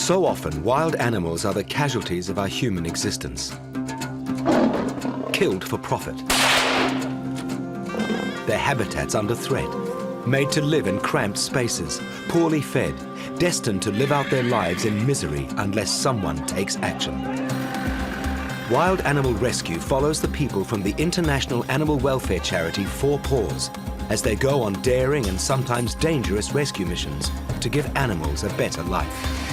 So often, wild animals are the casualties of our human existence. Killed for profit. Their habitats under threat. Made to live in cramped spaces, poorly fed, destined to live out their lives in misery unless someone takes action. Wild Animal Rescue follows the people from the international animal welfare charity Four Paws as they go on daring and sometimes dangerous rescue missions to give animals a better life.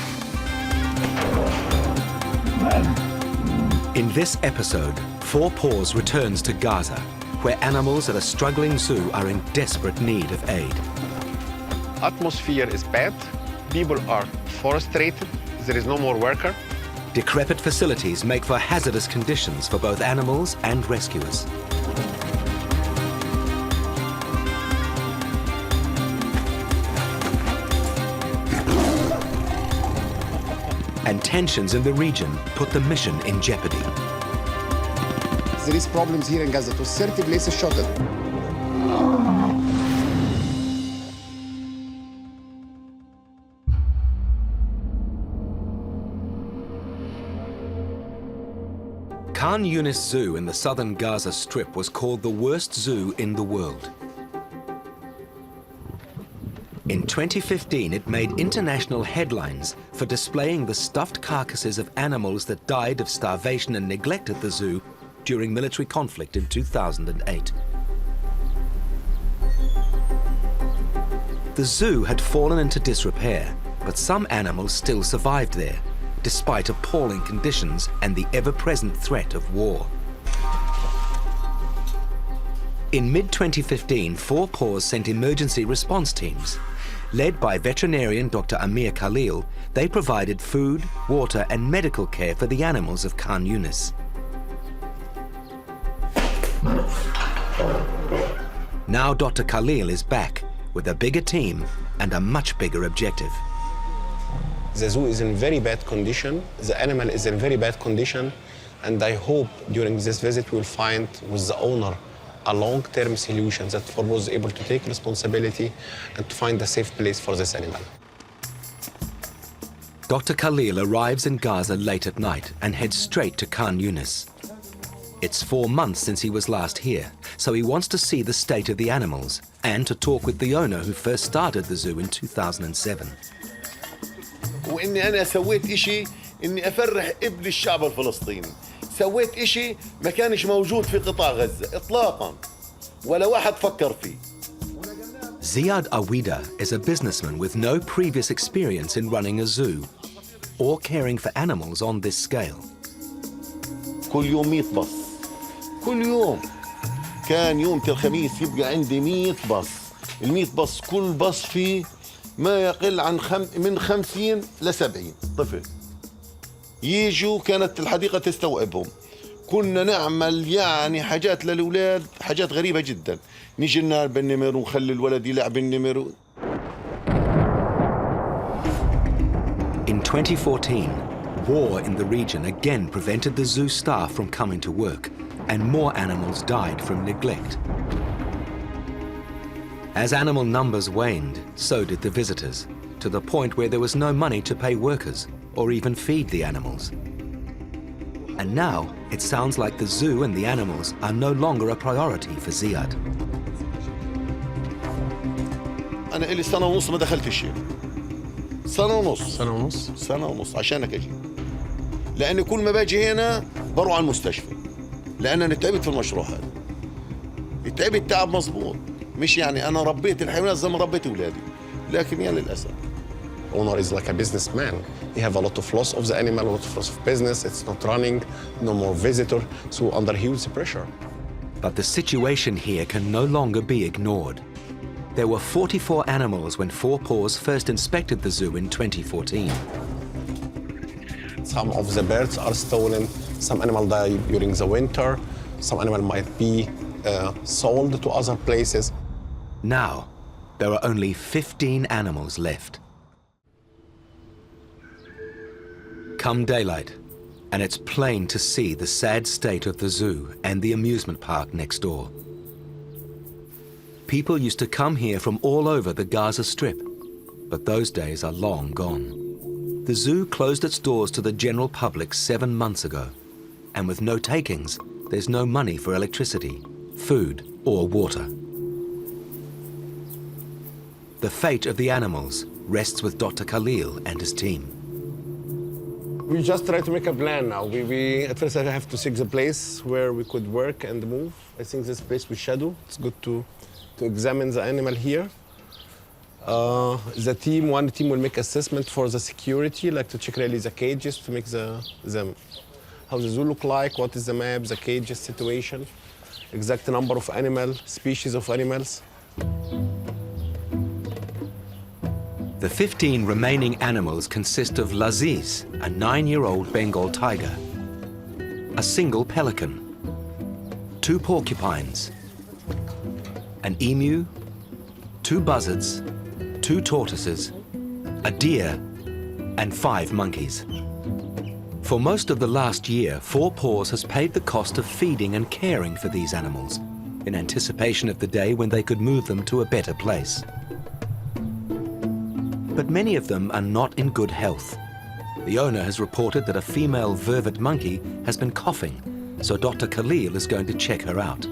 In this episode, Four Paws returns to Gaza, where animals at a struggling zoo are in desperate need of aid. Atmosphere is bad, people are frustrated, there is no more worker. Decrepit facilities make for hazardous conditions for both animals and rescuers. And tensions in the region put the mission in jeopardy. There is problems here in Gaza to 30 places shuttle. Khan Yunis Zoo in the southern Gaza Strip was called the worst zoo in the world. In 2015, it made international headlines for displaying the stuffed carcasses of animals that died of starvation and neglect at the zoo during military conflict in 2008. The zoo had fallen into disrepair, but some animals still survived there, despite appalling conditions and the ever-present threat of war. In mid-2015, Four Paws sent emergency response teams. Led by veterinarian Dr. Amir Khalil, they provided food, water and medical care for the animals of Khan Yunis. Now Dr. Khalil is back with a bigger team and a much bigger objective. The zoo is in very bad condition, the animal is in very bad condition, and I hope during this visit we'll find with the owner a long-term solution that Four Paws is able to take responsibility and to find a safe place for this animal. Dr. Khalil arrives in Gaza late at night and heads straight to Khan Yunis. It's 4 months since he was last here, so he wants to see the state of the animals and to talk with the owner who first started the zoo in 2007. وإني أنا سويت إشي إني أفرح ابن الشعب الفلسطيني. سويت إشي ما كانش موجود في قطاع غزة إطلاقاً ولا واحد فكر فيه. Ziad Awida is a businessman with no previous experience in running a zoo or caring for animals on this scale. كل يوم 100 باص. كل يوم. كان يوم الخميس يبقى عندي 100 باص. ال100 باص كل باص فيه ما يقل عن من 50 ل 70 طفل. يجوا كانت الحديقة تستوعبهم. كنا نعمل يعني حاجات للأولاد حاجات غريبة جدا. نيجي لنا بالنمر ونخلي الولد يلعب بالنمر. In 2014, war in the region again prevented the zoo staff from coming to work, and more animals died from neglect. As animal numbers waned, so did the visitors, to the point where there was no money to pay workers or even feed the animals. And now, it sounds like the zoo and the animals are no longer a priority for Ziad. أنا إلي سنة ونص ما دخلت الشيء. سنة ونص. سنة ونص؟ سنة ونص عشانك أجي. لأن كل ما باجي هنا بروح على المستشفى. لأن أنا تعبت في المشروع هذا. تعبت تعب مظبوط. مش يعني أنا ربيت الحيوانات زي ما ربيت أولادي. لكن يعني للأسف. Owner is like a businessman. He have a lot of loss of the animal, a lot of loss of business. It's not running, no more visitor, so under huge pressure. But the situation here can no longer be ignored. There were 44 animals when Four Paws first inspected the zoo in 2014. Some of the birds are stolen, some animal die during the winter, some animal might be sold to other places. Now, there are only 15 animals left. Come daylight, and it's plain to see the sad state of the zoo and the amusement park next door. People used to come here from all over the Gaza Strip, but those days are long gone. The zoo closed its doors to the general public 7 months ago. And with no takings, there's no money for electricity, food, or water. The fate of the animals rests with Dr. Khalil and his team. We just try to make a plan now. At first I have to seek the place where we could work and move. I think this place with shadow. It's good to examine the animal here. One team will make assessment for the security, like to check really the cages, to make how the zoo look like, what is the map, the cages situation, exact number of animals, species of animals. The 15 remaining animals consist of Laziz, a 9-year-old Bengal tiger, a single pelican, 2 porcupines, an emu, 2 buzzards, 2 tortoises, a deer, and 5 monkeys. For most of the last year, 4 Paws has paid the cost of feeding and caring for these animals in anticipation of the day when they could move them to a better place. But many of them are not in good health. The owner has reported that a female vervet monkey has been coughing, so Dr. Khalil is going to check her out.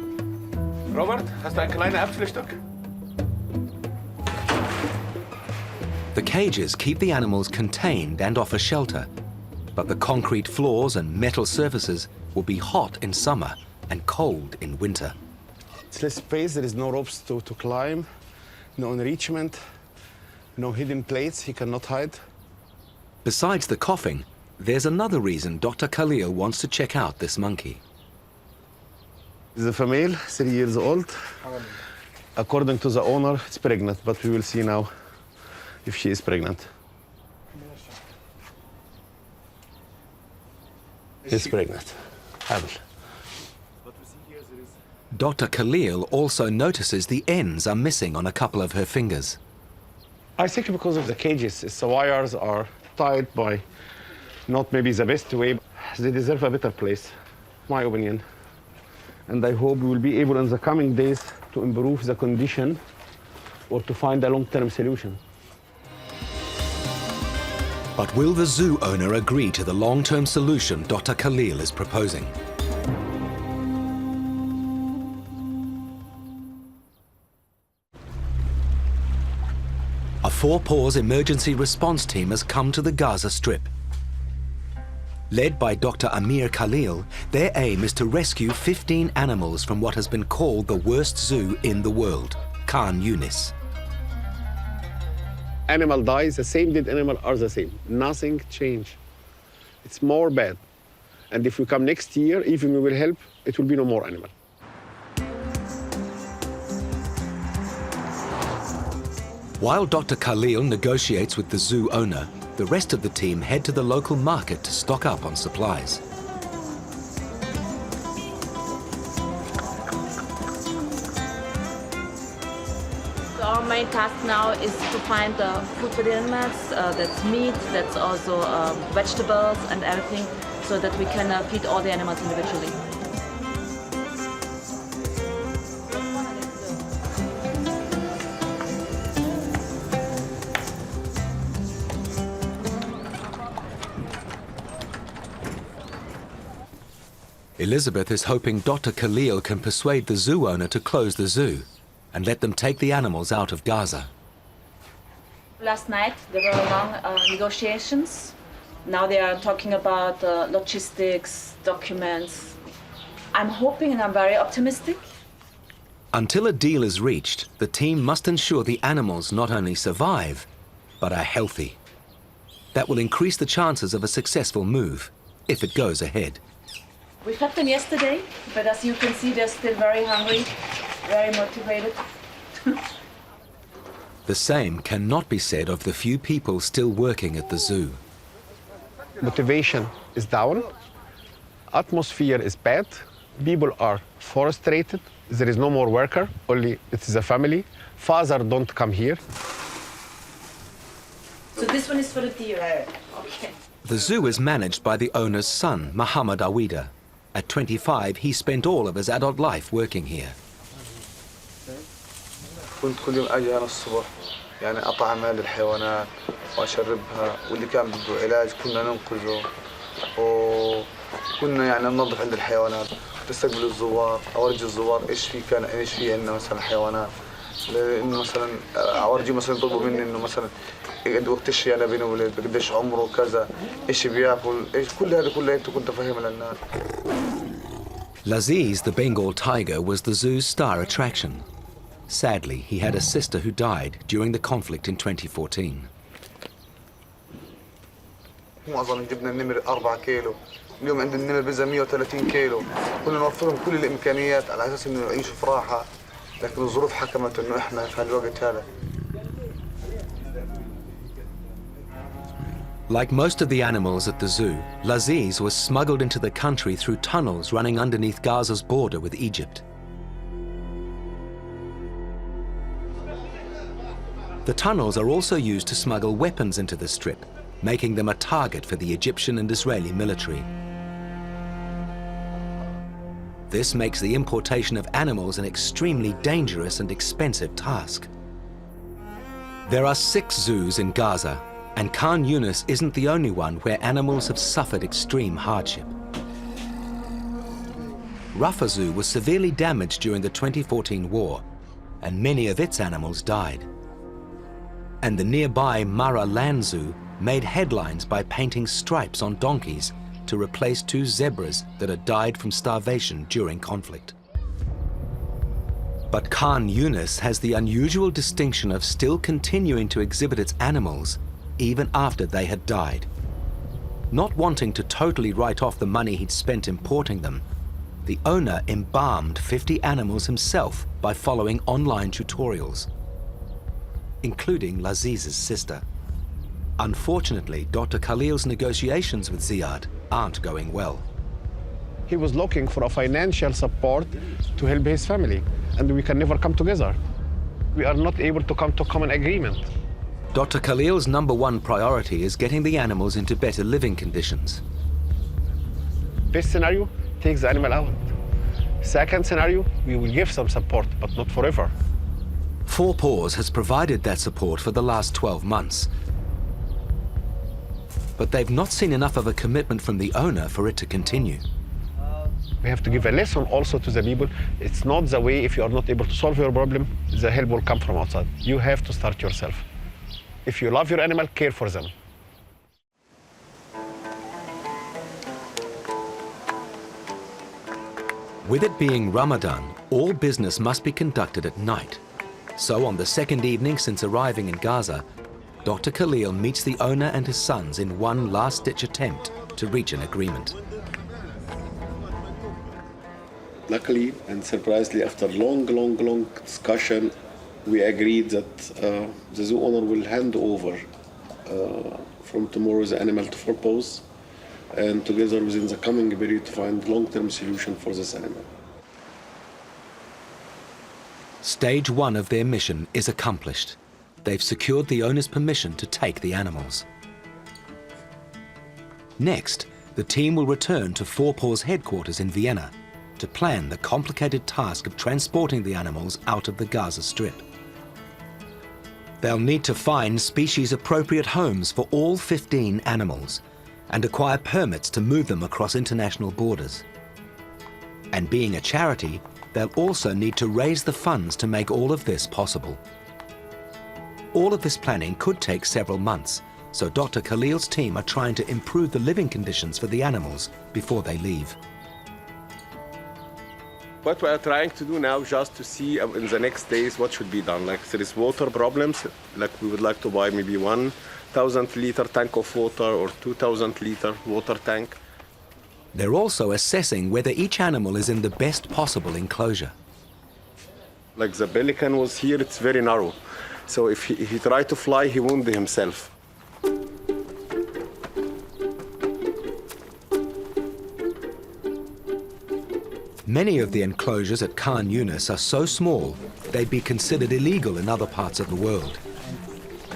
Robert, hast du ein kleines Apfelstück? The cages keep the animals contained and offer shelter, but the concrete floors and metal surfaces will be hot in summer and cold in winter. It's less space, there is no ropes to climb, no enrichment, no hidden plates, he cannot hide. Besides the coughing, there's another reason Dr. Khalil wants to check out this monkey. This is a female, 3 years old. According to the owner, it's pregnant, but we will see now if she is pregnant. She's pregnant. Dr. Khalil also notices the ends are missing on a couple of her fingers. I think because of the cages, the wires are tied by not maybe the best way. They deserve a better place, my opinion. And I hope we will be able in the coming days to improve the condition or to find a long-term solution. But will the zoo owner agree to the long-term solution Dr. Khalil is proposing? A 4 Paws emergency response team has come to the Gaza Strip. Led by Dr. Amir Khalil, their aim is to rescue 15 animals from what has been called the worst zoo in the world, Khan Yunis. Animal dies, the same dead animal are the same. Nothing changed. It's more bad. And if we come next year, even we will help, it will be no more animal. While Dr. Khalil negotiates with the zoo owner, the rest of the team head to the local market to stock up on supplies. Our main task now is to find food for the animals. That's meat, that's also vegetables and everything, so that we can feed all the animals individually. Elizabeth is hoping Dr. Khalil can persuade the zoo owner to close the zoo and let them take the animals out of Gaza. Last night there were long negotiations. Now they are talking about logistics, documents. I'm hoping and I'm very optimistic. Until a deal is reached, the team must ensure the animals not only survive, but are healthy. That will increase the chances of a successful move, if it goes ahead. We fed them yesterday, but as you can see, they're still very hungry, very motivated. The same cannot be said of the few people still working at the zoo. Motivation is down. Atmosphere is bad. People are frustrated. There is no more worker, only it is a family. Father don't come here. So this one is for the deer. Okay. The zoo is managed by the owner's son, Muhammad Awida. At 25, he spent all of his adult life working here. كنت كل يوم اجي انا الصبح يعني أطعم هذه الحيوانات وأشربها، واللي كان بده علاج كنا ننقذه، وكنا يعني ننظف عند الحيوانات، تستقبل الزوار، أورجي الزوار إيش في عندنا مثلا حيوانات، لأنه مثلا أورجي مثلا يطلبوا مني إنه مثلا وقت الشيء أنا بيني وبين قديش عمره كذا، إيش بياكل، إيش كل هذا كله أنت كنت فاهمها للناس. Laziz, the Bengal tiger, was the zoo's star attraction. Sadly, he had a sister who died during the conflict in 2014. معظم جبنا النمر 4 كيلو، اليوم عند النمر بزا 130 كيلو، كنا نوفر لهم كل الإمكانيات على أساس إنه يعيشوا في راحة، لكن الظروف حكمت إنه إحنا في هالوقت هذا. Like most of the animals at the zoo, Laziz was smuggled into the country through tunnels running underneath Gaza's border with Egypt. The tunnels are also used to smuggle weapons into the strip, making them a target for the Egyptian and Israeli military. This makes the importation of animals an extremely dangerous and expensive task. There are 6 zoos in Gaza, and Khan Yunis isn't the only one where animals have suffered extreme hardship. Rafah Zoo was severely damaged during the 2014 war, and many of its animals died. And the nearby Mara Land Zoo made headlines by painting stripes on donkeys to replace 2 zebras that had died from starvation during conflict. But Khan Yunis has the unusual distinction of still continuing to exhibit its animals even after they had died. Not wanting to totally write off the money he'd spent importing them, the owner embalmed 50 animals himself by following online tutorials, including Laziz's sister. Unfortunately, Dr. Khalil's negotiations with Ziad aren't going well. He was looking for a financial support to help his family, and we can never come together. We are not able to come to common agreement. Dr. Khalil's #1 priority is getting the animals into better living conditions. Best scenario, takes the animal out. Second scenario, we will give some support, but not forever. 4 Paws has provided that support for the last 12 months. But they've not seen enough of a commitment from the owner for it to continue. We have to give a lesson also to the people. It's not the way if you are not able to solve your problem, the help will come from outside. You have to start yourself. If you love your animal, care for them. With it being Ramadan, all business must be conducted at night. So on the second evening since arriving in Gaza, Dr. Khalil meets the owner and his sons in one last-ditch attempt to reach an agreement. Luckily and surprisingly, after long discussion, we agreed that the zoo owner will hand over from tomorrow the animal to 4 Paws, and together within the coming period to find long-term solution for this animal. Stage 1 of their mission is accomplished. They've secured the owner's permission to take the animals. Next, the team will return to 4 Paws headquarters in Vienna to plan the complicated task of transporting the animals out of the Gaza Strip. They'll need to find species-appropriate homes for all 15 animals and acquire permits to move them across international borders. And being a charity, they'll also need to raise the funds to make all of this possible. All of this planning could take several months, so Dr. Khalil's team are trying to improve the living conditions for the animals before they leave. What we are trying to do now, just to see in the next days what should be done. Like there is water problems, like we would like to buy maybe 1,000 liter tank of water or 2,000 liter water tank. They're also assessing whether each animal is in the best possible enclosure. Like the pelican was here, it's very narrow. So if he tried to fly, he wounded himself. Many of the enclosures at Khan Yunis are so small, they'd be considered illegal in other parts of the world.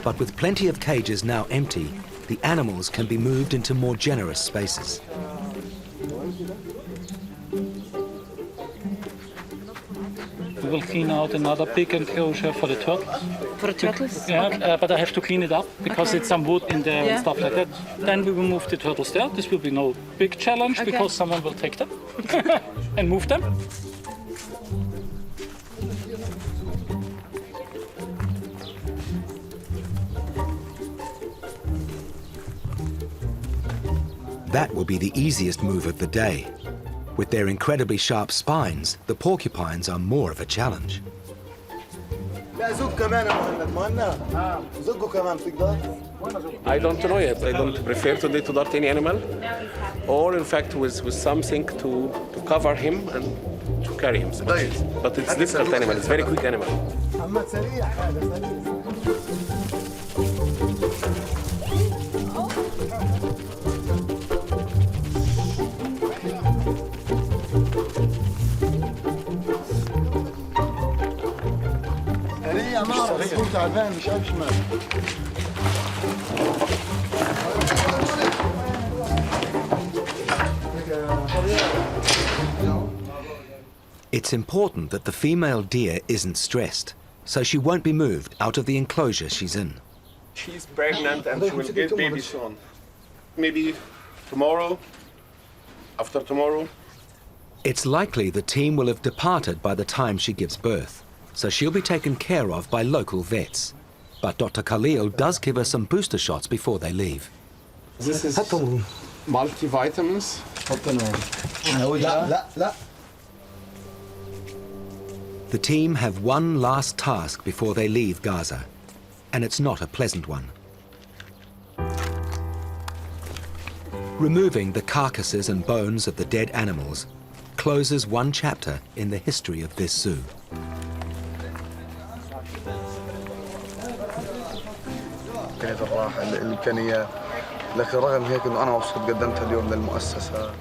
But with plenty of cages now empty, the animals can be moved into more generous spaces. We will clean out another big enclosure for the turtles. For the turtles? Yeah, but I have to clean it up because it's some wood in there and stuff like that. Then we will move the turtles there. This will be no big challenge because someone will take them and move them. That will be the easiest move of the day. With their incredibly sharp spines, the porcupines are more of a challenge. I don't know yet. I don't prefer today to dart any animal, or in fact with something to cover him and to carry him. But it's difficult animal. It's very quick animal. It's important that the female deer isn't stressed, so she won't be moved out of the enclosure she's in. She's pregnant and she will get baby soon. Maybe tomorrow, after tomorrow. It's likely the team will have departed by the time she gives birth, so she'll be taken care of by local vets. But Dr. Khalil does give her some booster shots before they leave. This is multivitamins. The team have one last task before they leave Gaza, and it's not a pleasant one. Removing the carcasses and bones of the dead animals closes one chapter in the history of this zoo. كانت الراحة الإمكانيات لكن رغم هيك إنه أنا مبسوط قدمتها اليوم للمؤسسة.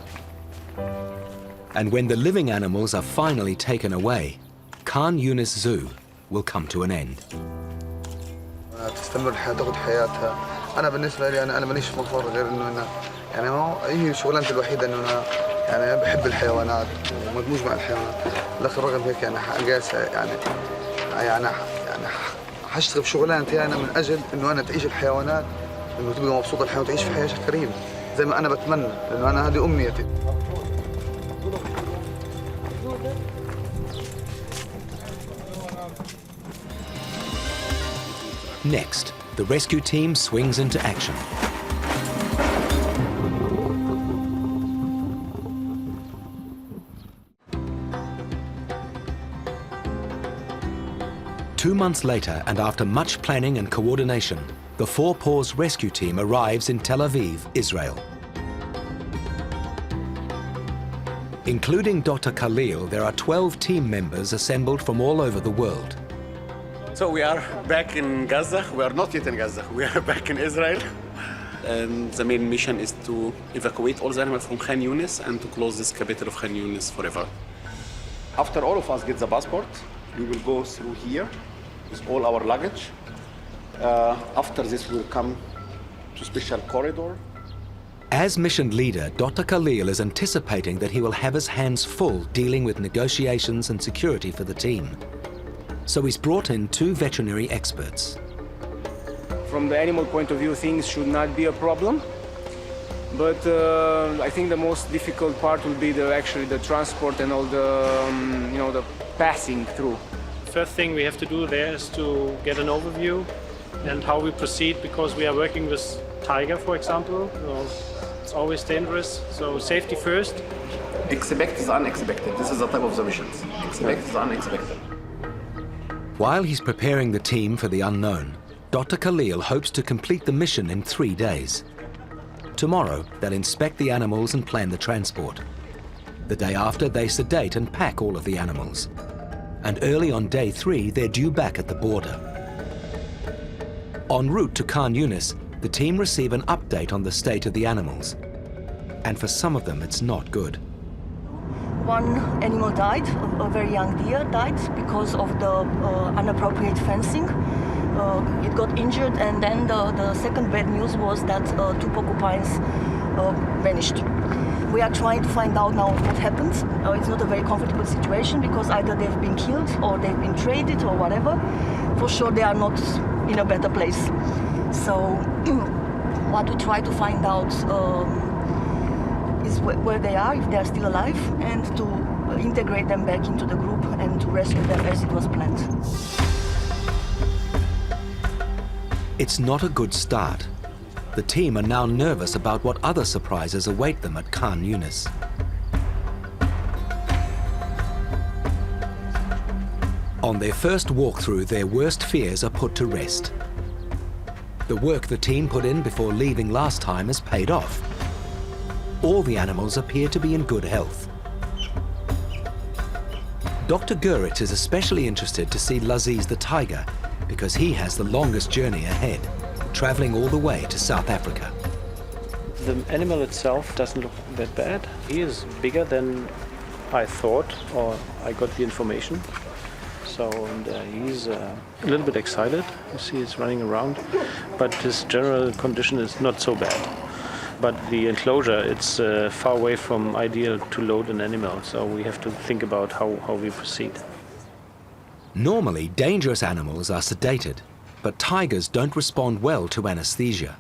And when the living animals are finally taken away, Khan Yunis Zoo will come to an end. تستمر الحياة تاخذ حياتها. أنا بالنسبة لي أنا ماليش مفر غير إنه أنا يعني هي شغلانتي الوحيدة إنه أنا يعني بحب الحيوانات ومدموج مع الحيوانات. لكن رغم هيك يعني قاسة يعني حاشتغل بشغلانتي أنا من أجل إنه أنا تعيش الحيوانات إنه تبقى مبسوطة الحيوانات وتعيش في حياة كريمة زي ما أنا بتمنى لأنه أنا هذه أمنيتي. Next, the rescue team swings into action. Two months later, and after much planning and coordination, the Four Paws rescue team arrives in Tel Aviv, Israel. Including Dr. Khalil, there are 12 team members assembled from all over the world. So we are back in Gaza. We are not yet in Gaza. We are back in Israel. And the main mission is to evacuate all the animals from Khan Yunis and to close this capital of Khan Yunis forever. After all of us get the passport, we will go through here with all our luggage. After this, we'll come to special corridor. As mission leader, Dr. Khalil is anticipating that he will have his hands full dealing with negotiations and security for the team. So he's brought in two veterinary experts. From the animal point of view, things should not be a problem. But I think the most difficult part will be actually the transport and all the, the passing through. First thing we have to do there is to get an overview and how we proceed, because we are working with tiger, for example. It's always dangerous, so safety first. Expect is unexpected. This is the type of the missions. Expect is unexpected. While he's preparing the team for the unknown, Dr. Khalil hopes to complete the mission in 3 days. Tomorrow, they'll inspect the animals and plan the transport. The day after, they sedate and pack all of the animals. And early on day 3, they're due back at the border. En route to Khan Yunis, the team receive an update on the state of the animals. And for some of them, it's not good. One animal died, a very young deer died because of the inappropriate fencing. It got injured, and then the second bad news was that 2 porcupines vanished. We are trying to find out now what happened. It's not a very comfortable situation because either they've been killed or they've been traded or whatever. For sure, they are not in a better place. So what we try to find out is where they are, if they are still alive, and to integrate them back into the group and to rescue them as it was planned. It's not a good start. The team are now nervous about what other surprises await them at Khan Yunis. On their first walkthrough, their worst fears are put to rest. The work the team put in before leaving last time has paid off. All the animals appear to be in good health. Dr. Gurit is especially interested to see Laziz the tiger because he has the longest journey ahead, traveling all the way to South Africa. The animal itself doesn't look that bad. He is bigger than I thought, or I got the information. So he's a little bit excited. You see he's running around, but his general condition is not so bad. But the enclosure, it's far away from ideal to load an animal, so we have to think about how we proceed. Normally, dangerous animals are sedated, but tigers don't respond well to anesthesia.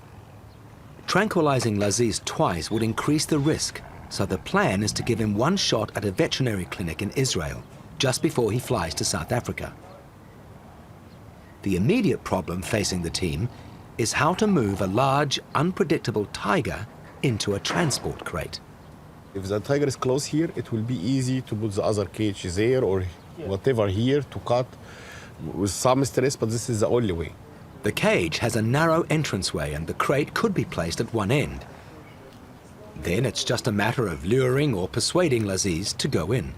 Tranquilizing Laziz twice would increase the risk, so the plan is to give him one shot at a veterinary clinic in Israel, just before he flies to South Africa. The immediate problem facing the team is how to move a large, unpredictable tiger into a transport crate. If the tiger is close here, it will be easy to put the other cage there or whatever here to cut with some stress, but this is the only way. The cage has a narrow entranceway and the crate could be placed at one end. Then it's just a matter of luring or persuading Laziz to go in.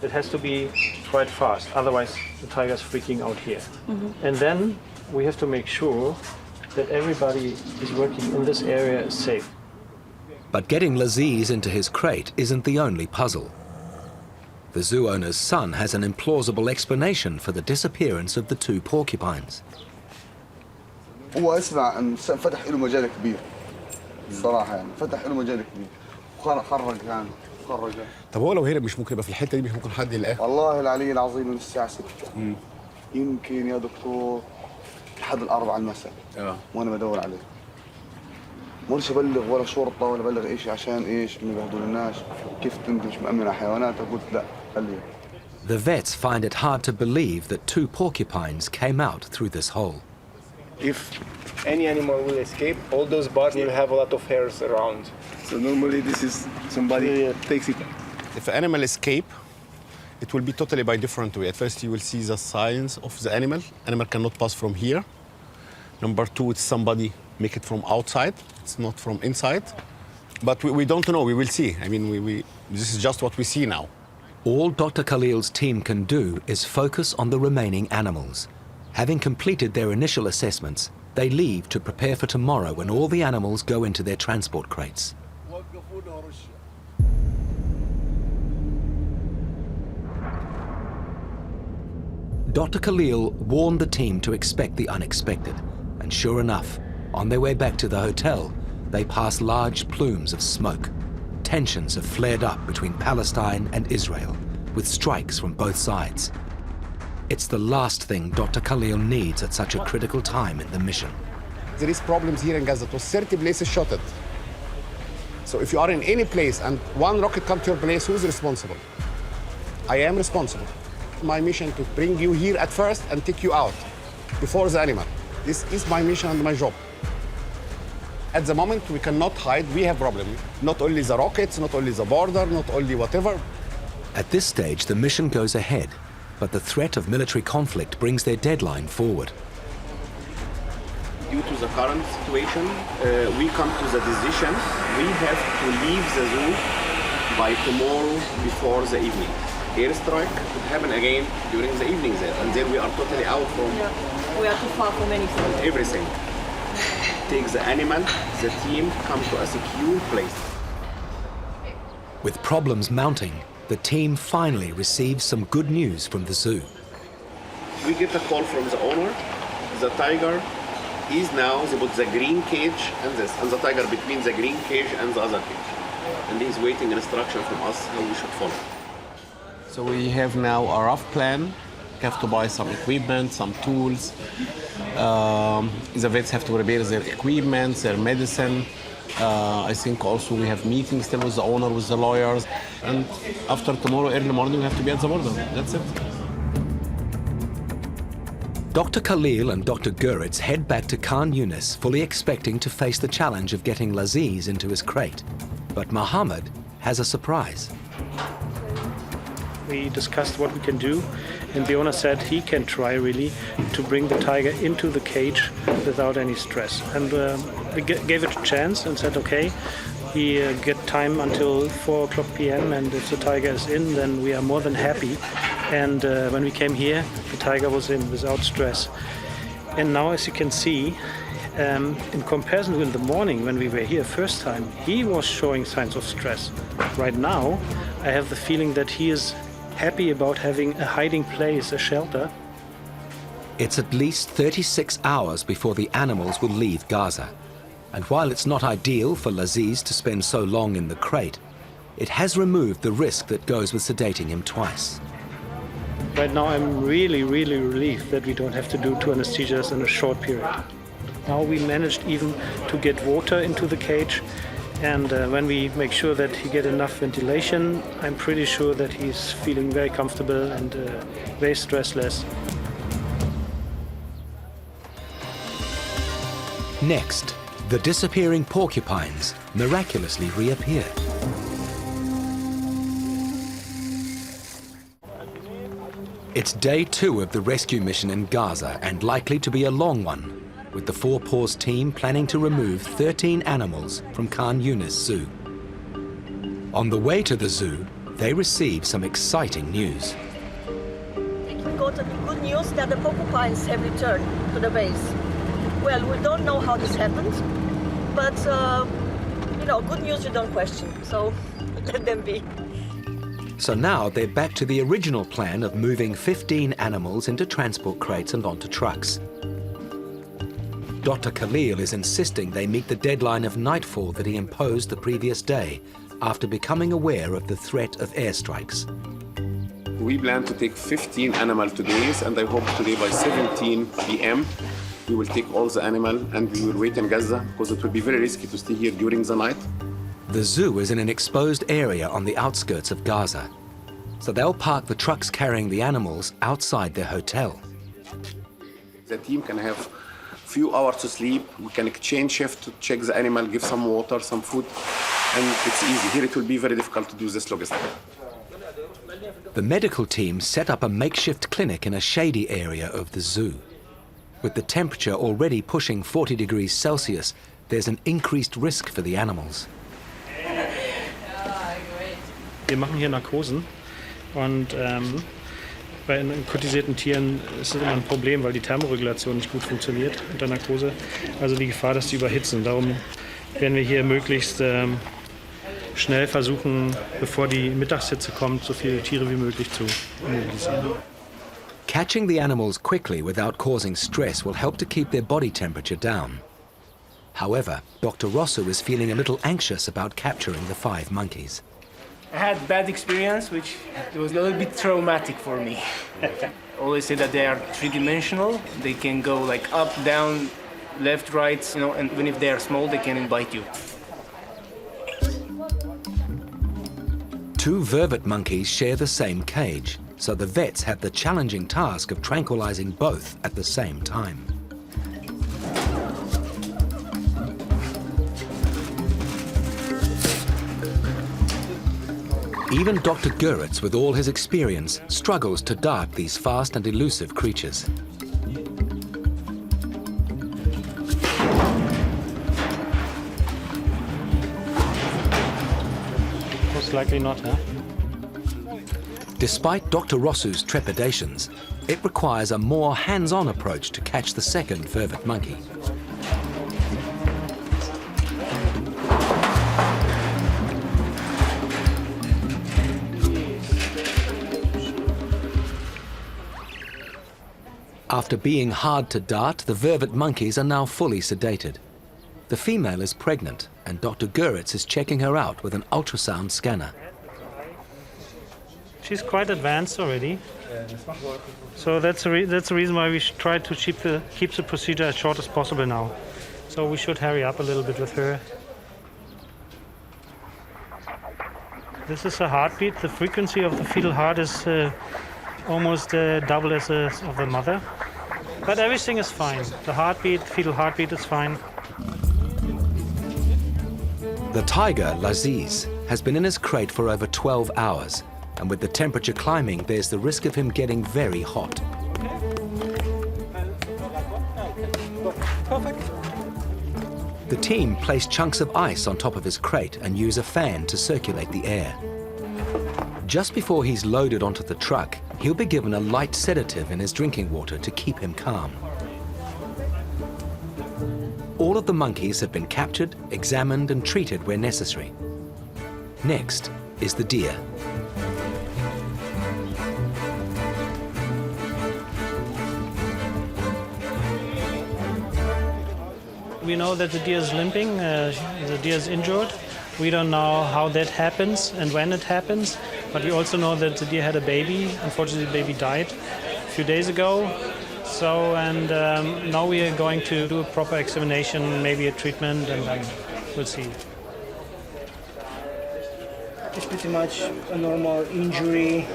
It has to be quite fast, otherwise the tiger's freaking out here. And then we have to make sure that everybody is working in this area is safe. But getting Laziz into his crate isn't the only puzzle. The zoo owner's son has an implausible explanation for the disappearance of the two porcupines. هو اسمع ان فتح له مجال كبير الصراحه يعني فتح له مجال كبير خرج يعني خرج. طب هو لو هرب مش ممكن يبقى في الحته دي، مش ممكن حد يلاقيه؟ والله العلي العظيم من الساعه 6 يمكن يا دكتور لحد 4 المساء وانا بدور عليه. مرش ابلغ ولا شرطه ولا ابلغ ايش عشان ايش ما يبهدلوناش. كيف انت مش مأمن على حيواناتك؟ قلت لا خليه. The vets find it hard to believe that two porcupines came out through this hole. If any animal will escape, all those bars will have a lot of hairs around. So normally this is somebody takes it. If an animal escape, it will be totally by different way. At first you will see the signs of the animal. Animal cannot pass from here. Number two, it's somebody make it from outside. It's not from inside. But we don't know, we will see. I mean, this is just what we see now. All Dr. Khalil's team can do is focus on the remaining animals. Having completed their initial assessments, they leave to prepare for tomorrow when all the animals go into their transport crates. Dr. Khalil warned the team to expect the unexpected, and sure enough, on their way back to the hotel, they pass large plumes of smoke. Tensions have flared up between Palestine and Israel, with strikes from both sides. It's the last thing Dr. Khalil needs at such a critical time in the mission. There is problems here in Gaza. To 30 places shot it. So if you are in any place and one rocket comes to your place, who's responsible? I am responsible. My mission to bring you here at first and take you out before the animal. This is my mission and my job. At the moment, we cannot hide. We have problems. Not only the rockets, not only the border, not only whatever. At this stage, the mission goes ahead, but the threat of military conflict brings their deadline forward. Due to the current situation, we come to the decision we have to leave the zoo by tomorrow before the evening. Airstrike could happen again during the evening there, and then we are totally out from We are too far from anything. everything. Take the animal, the team come to a secure place. With problems mounting, the team finally receives some good news from the zoo. We get a call from the owner. The tiger He's now, they put the green cage and this, and the tiger between the green cage and the other cage. And he's waiting instruction from us how we should follow. So we have now a rough plan. We have to buy some equipment, some tools. The vets have to repair their equipment, their medicine. I think also we have meetings still with the owner, with the lawyers. And after tomorrow early morning, we have to be at the border. That's it. Dr. Khalil and Dr. Guritz head back to Khan Yunis, fully expecting to face the challenge of getting Laziz into his crate. But Mohammed has a surprise. We discussed what we can do, and the owner said he can try really to bring the tiger into the cage without any stress. And we gave it a chance and said, okay, we get time until 4 o'clock p.m. and if the tiger is in, then we are more than happy. And when we came here, the tiger was in without stress. And now, as you can see, in comparison with the morning when we were here first time, he was showing signs of stress. Right now, I have the feeling that he is happy about having a hiding place, a shelter. It's at least 36 hours before the animals will leave Gaza. And while it's not ideal for Laziz to spend so long in the crate, it has removed the risk that goes with sedating him twice. Right now I'm really, really relieved that we don't have to do 2 anesthesias in a short period. Now we managed even to get water into the cage, and when we make sure that he get enough ventilation, I'm pretty sure that he's feeling very comfortable and very stressless. Next, the disappearing porcupines miraculously reappear. It's day 2 of the rescue mission in Gaza, and likely to be a long one, with the 4 Paws team planning to remove 13 animals from Khan Yunis Zoo. On the way to the zoo, they receive some exciting news. We got the good news that the porcupines have returned to the base. Well, we don't know how this happened, but, good news you don't question, so let them be. So now they're back to the original plan of moving 15 animals into transport crates and onto trucks. Dr. Khalil is insisting they meet the deadline of nightfall that he imposed the previous day after becoming aware of the threat of airstrikes. We plan to take 15 animals today, and I hope today by 17 p.m. we will take all the animals and we will wait in Gaza because it will be very risky to stay here during the night. The zoo is in an exposed area on the outskirts of Gaza, so they'll park the trucks carrying the animals outside their hotel. The team can have few hours to sleep. We can exchange shift to check the animal, give some water, some food, and it's easy. Here it will be very difficult to do this logistic. The medical team set up a makeshift clinic in a shady area of the zoo. With the temperature already pushing 40 degrees Celsius, there's an increased risk for the animals. Wir machen hier Narkosen und bei narkotisierten Tieren ist es immer ein Problem, weil die Thermoregulation nicht gut funktioniert unter Narkose. Also die Gefahr, dass die überhitzen. Darum werden wir hier möglichst schnell versuchen, bevor die Mittagshitze kommt, so viele Tiere wie möglich zu immobilisieren. Catching the animals quickly without causing stress will help to keep their body temperature down. However, Dr. Rosso is feeling a little anxious about capturing the 5 monkeys. I had bad experience, which was a little bit traumatic for me. Always say that they are 3-dimensional. They can go like up, down, left, right, and even if they are small, they can bite you. 2 vervet monkeys share the same cage, so the vets have the challenging task of tranquilizing both at the same time. Even Dr. Guritz, with all his experience, struggles to dart these fast and elusive creatures. Most likely not, huh? Despite Dr. Rossu's trepidations, it requires a more hands-on approach to catch the second vervet monkey. After being hard to dart, the vervet monkeys are now fully sedated. The female is pregnant, and Dr. Goeritz is checking her out with an ultrasound scanner. She's quite advanced already. So that's the reason why we should try to keep the procedure as short as possible now. So we should hurry up a little bit with her. This is a heartbeat. The frequency of the fetal heart is almost double as of the mother. But everything is fine. The heartbeat, fetal heartbeat is fine. The tiger, Laziz, has been in his crate for over 12 hours, and with the temperature climbing, there's the risk of him getting very hot. The team place chunks of ice on top of his crate and use a fan to circulate the air. Just before he's loaded onto the truck, he'll be given a light sedative in his drinking water to keep him calm. All of the monkeys have been captured, examined, and treated where necessary. Next is the deer. We know that the deer is limping, the deer is injured. We don't know how that happens and when it happens, but we also know that the deer had a baby. Unfortunately, the baby died a few days ago. So, now we are going to do a proper examination, maybe a treatment, and then we'll see. It's pretty much a normal injury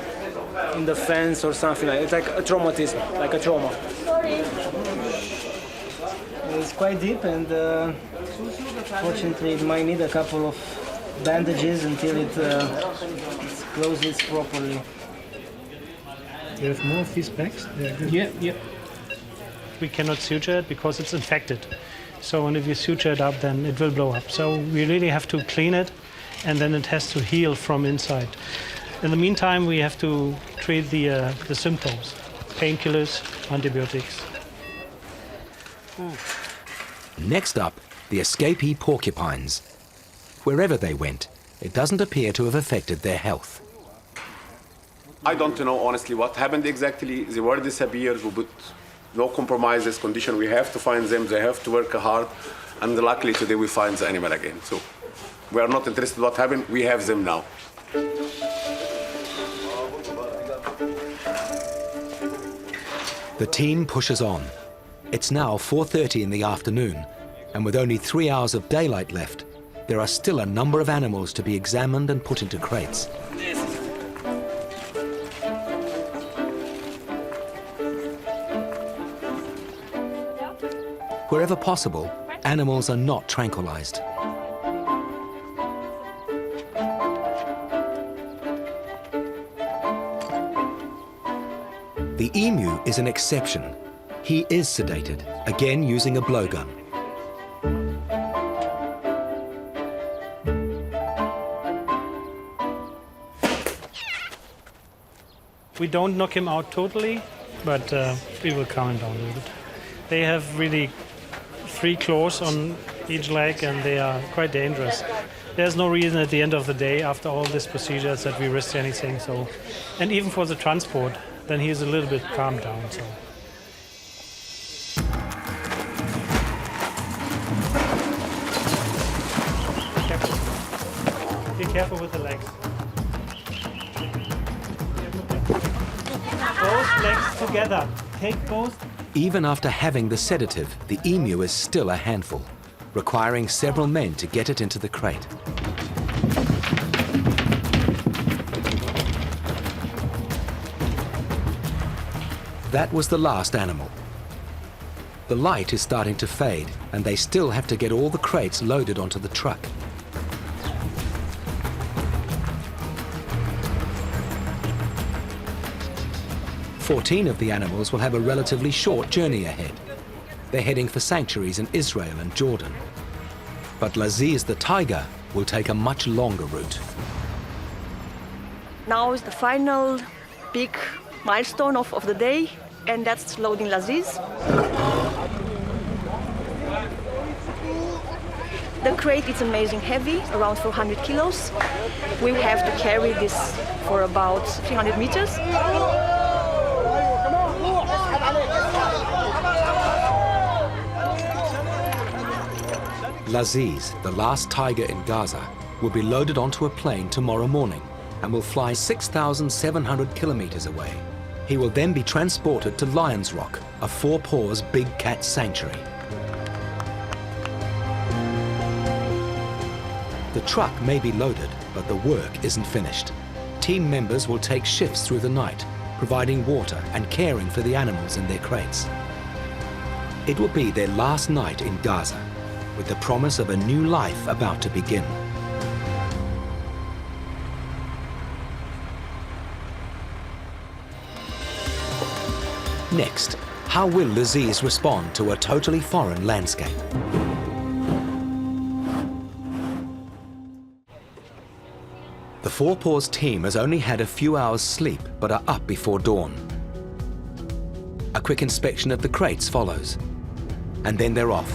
in the fence or something like that. It's like a traumatism, like a trauma. Sorry. It's quite deep, and fortunately it might need a couple of bandages until it closes properly. You have more of these bags? Yeah, yeah. We cannot suture it because it's infected. So if you suture it up, then it will blow up. So we really have to clean it, and then it has to heal from inside. In the meantime, we have to treat the symptoms, painkillers, antibiotics. Next up, the escapee porcupines. Wherever they went, it doesn't appear to have affected their health. I don't know honestly what happened exactly. They were disappeared, but no compromises condition. We have to find them, they have to work hard, and luckily today we find the animal again. So we are not interested in what happened, we have them now. The team pushes on. It's now 4:30 in the afternoon, and with only 3 hours of daylight left, there are still a number of animals to be examined and put into crates. Wherever possible, animals are not tranquilized. The emu is an exception. He is sedated, again using a blowgun. We don't knock him out totally, but we will calm him down a little bit. They have really 3 claws on each leg, and they are quite dangerous. There's no reason at the end of the day, after all these procedures, that we risk anything. So, and even for the transport, then he's a little bit calmed down. So. Be careful with the legs. Both legs together. Take both. Even after having the sedative, the emu is still a handful, requiring several men to get it into the crate. That was the last animal. The light is starting to fade, and they still have to get all the crates loaded onto the truck. Fourteen of the animals will have a relatively short journey ahead. They're heading for sanctuaries in Israel and Jordan. But Laziz the tiger will take a much longer route. Now is the final big milestone of the day, and that's loading Laziz. The crate is amazing heavy, around 400 kilos. We will have to carry this for about 300 meters. Laziz, the last tiger in Gaza, will be loaded onto a plane tomorrow morning and will fly 6,700 kilometers away. He will then be transported to Lion's Rock, a Four Paws big cat sanctuary. The truck may be loaded, but the work isn't finished. Team members will take shifts through the night, providing water and caring for the animals in their crates. It will be their last night in Gaza, with the promise of a new life about to begin. Next, how will Laziz respond to a totally foreign landscape? The Four Paws team has only had a few hours sleep, but are up before dawn. A quick inspection of the crates follows, and then they're off.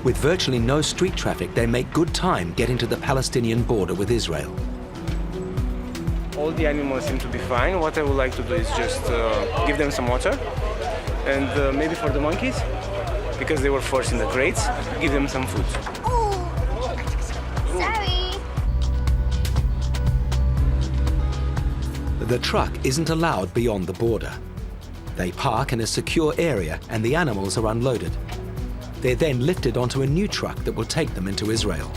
With virtually no street traffic, they make good time getting to the Palestinian border with Israel. All the animals seem to be fine. What I would like to do is just give them some water, and maybe for the monkeys, because they were forced in the crates, give them some food. Sorry. The truck isn't allowed beyond the border. They park in a secure area and the animals are unloaded. They're then lifted onto a new truck that will take them into Israel.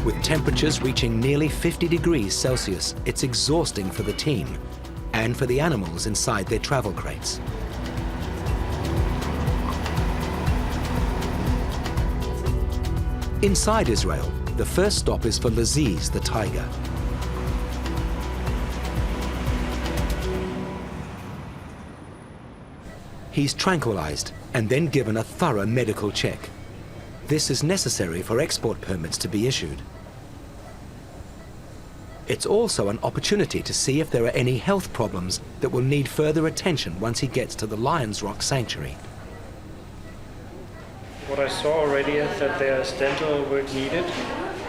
With temperatures reaching nearly 50 degrees Celsius, it's exhausting for the team and for the animals inside their travel crates. Inside Israel, the first stop is for Laziz, the tiger. He's tranquilized and then given a thorough medical check. This is necessary for export permits to be issued. It's also an opportunity to see if there are any health problems that will need further attention once he gets to the Lion's Rock sanctuary. What I saw already is that there's dental work needed.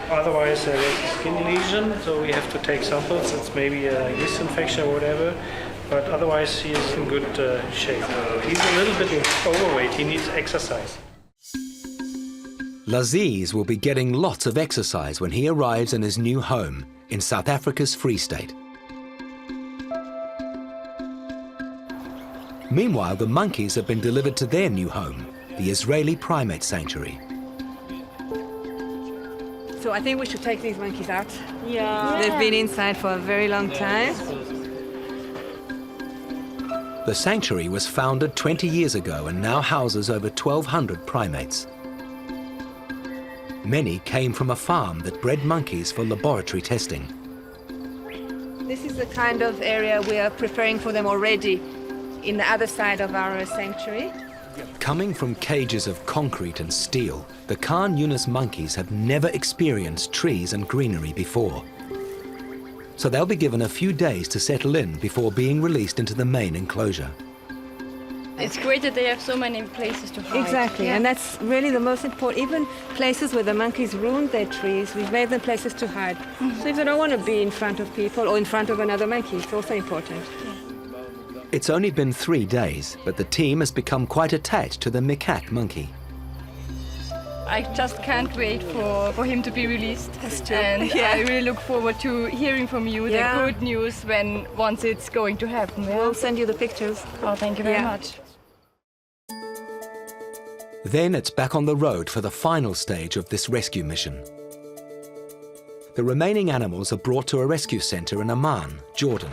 Otherwise, there is a skin lesion, so we have to take samples. It's maybe a yeast infection or whatever, but otherwise he is in good shape. He's a little bit overweight. He needs exercise. Laziz will be getting lots of exercise when he arrives in his new home in South Africa's Free State. Meanwhile, the monkeys have been delivered to their new home, the Israeli primate sanctuary. So I think we should take these monkeys out. Yeah. They've been inside for a very long time. The sanctuary was founded 20 years ago and now houses over 1,200 primates. Many came from a farm that bred monkeys for laboratory testing. This is the kind of area we are preparing for them already in the other side of our sanctuary. Coming from cages of concrete and steel, the Khan Yunis monkeys have never experienced trees and greenery before. So they'll be given a few days to settle in before being released into the main enclosure. It's great that they have so many places to hide. Exactly, and that's really the most important. Even places where the monkeys ruined their trees, we've made them places to hide. So if they don't want to be in front of people or in front of another monkey, it's also important. It's only been 3 days, but the team has become quite attached to the macaque monkey. I just can't wait for him to be released. That's true. And Yeah. I really look forward to hearing from you Yeah. the good news once it's going to happen. Yeah? We'll send you the pictures. Oh, thank you very Yeah. much. Then it's back on the road for the final stage of this rescue mission. The remaining animals are brought to a rescue center in Amman, Jordan.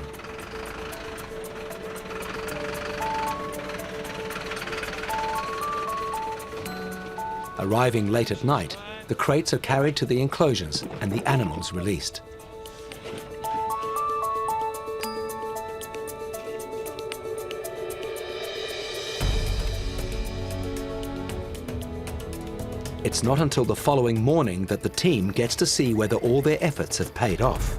Arriving late at night, the crates are carried to the enclosures and the animals released. It's not until the following morning that the team gets to see whether all their efforts have paid off.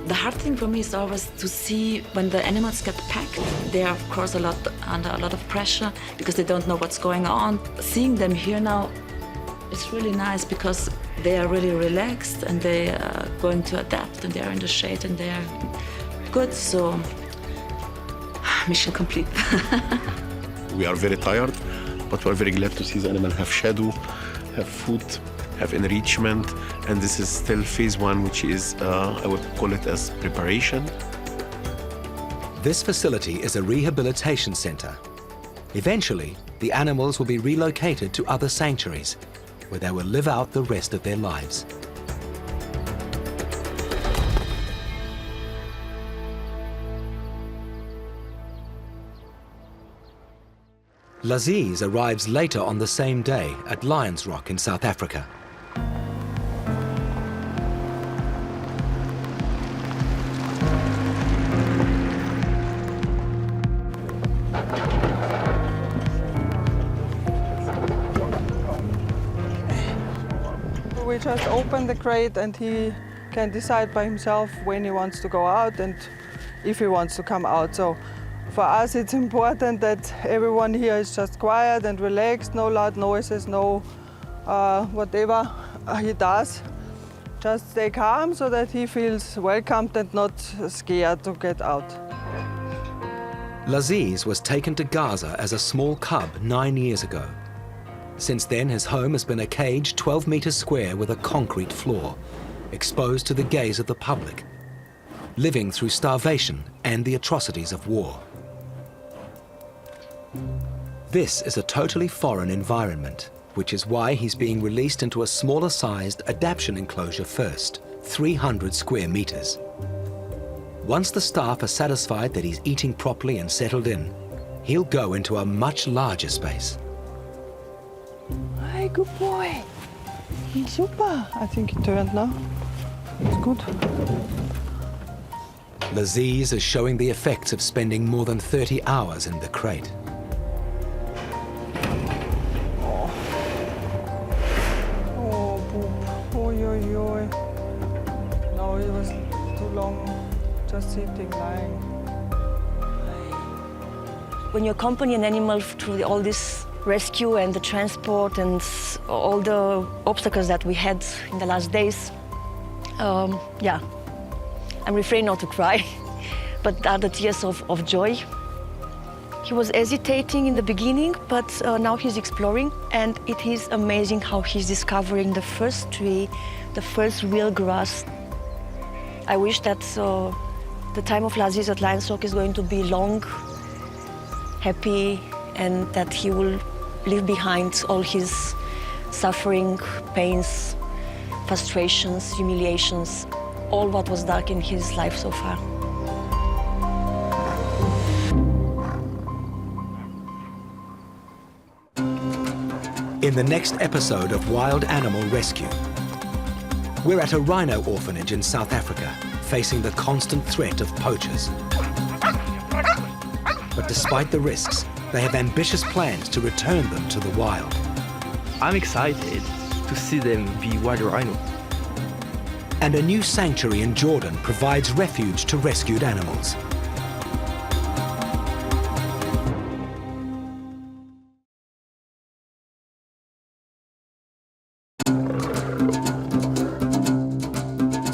The hard thing for me is always to see when the animals get packed. They are, of course, under a lot of pressure because they don't know what's going on. Seeing them here now is really nice because They are really relaxed and they are going to adapt and they are in the shade and they are good. So, mission complete. We are very tired, but we're very glad to see the animal have shadow, have food, have enrichment, and this is still phase one, which is, I would call it as preparation. This facility is a rehabilitation center. Eventually, the animals will be relocated to other sanctuaries, where they will live out the rest of their lives. Laziz arrives later on the same day at Lions Rock in South Africa. We just open the crate and he can decide by himself when he wants to go out and if he wants to come out. So for us it's important that everyone here is just quiet and relaxed, no loud noises, no whatever he does. Just stay calm so that he feels welcomed and not scared to get out. Laziz was taken to Gaza as a small cub 9 years ago. Since then, his home has been a cage 12 meters square with a concrete floor, exposed to the gaze of the public, living through starvation and the atrocities of war. This is a totally foreign environment, which is why he's being released into a smaller-sized adaptation enclosure first, 300 square meters. Once the staff are satisfied that he's eating properly and settled in, he'll go into a much larger space. Hey, good boy. He's super. I think he turned now. It's good. Laziz is showing the effects of spending more than 30 hours in the crate. Oh, poop. Oi, oi, oi. No, it was too long just sitting, lying. When you accompany an animal through all this rescue and the transport and all the obstacles that we had in the last days, yeah, I'm refraining not to cry, but are the tears of joy. He was hesitating in the beginning, but now he's exploring, and it is amazing how he's discovering the first tree, the first real grass. I wish that the time of Laziz at Lions Rock is going to be long, happy, and that he will leave behind all his suffering, pains, frustrations, humiliations, all what was dark in his life so far. In the next episode of Wild Animal Rescue, we're at a rhino orphanage in South Africa, facing the constant threat of poachers. But despite the risks, they have ambitious plans to return them to the wild. I'm excited to see them be wild rhino. And a new sanctuary in Jordan provides refuge to rescued animals.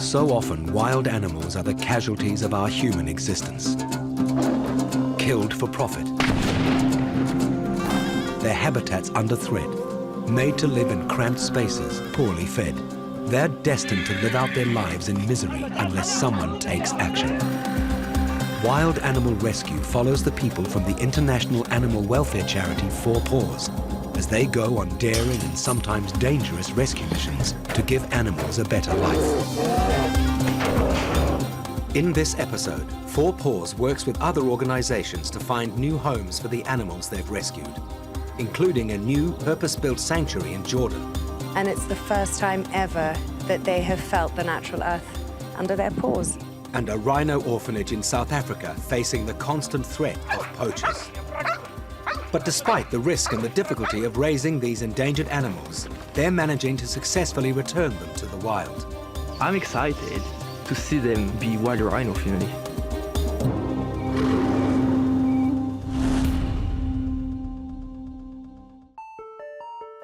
So often, wild animals are the casualties of our human existence. Killed for profit. Their habitats under threat, made to live in cramped spaces, poorly fed. They're destined to live out their lives in misery unless someone takes action. Wild Animal Rescue follows the people from the international animal welfare charity 4 Paws as they go on daring and sometimes dangerous rescue missions to give animals a better life. In this episode, 4 Paws works with other organizations to find new homes for the animals they've rescued, including a new purpose-built sanctuary in Jordan. And it's the first time ever that they have felt the natural earth under their paws. And a rhino orphanage in South Africa facing the constant threat of poachers. But despite the risk and the difficulty of raising these endangered animals, they're managing to successfully return them to the wild. I'm excited to see them be wild rhino family.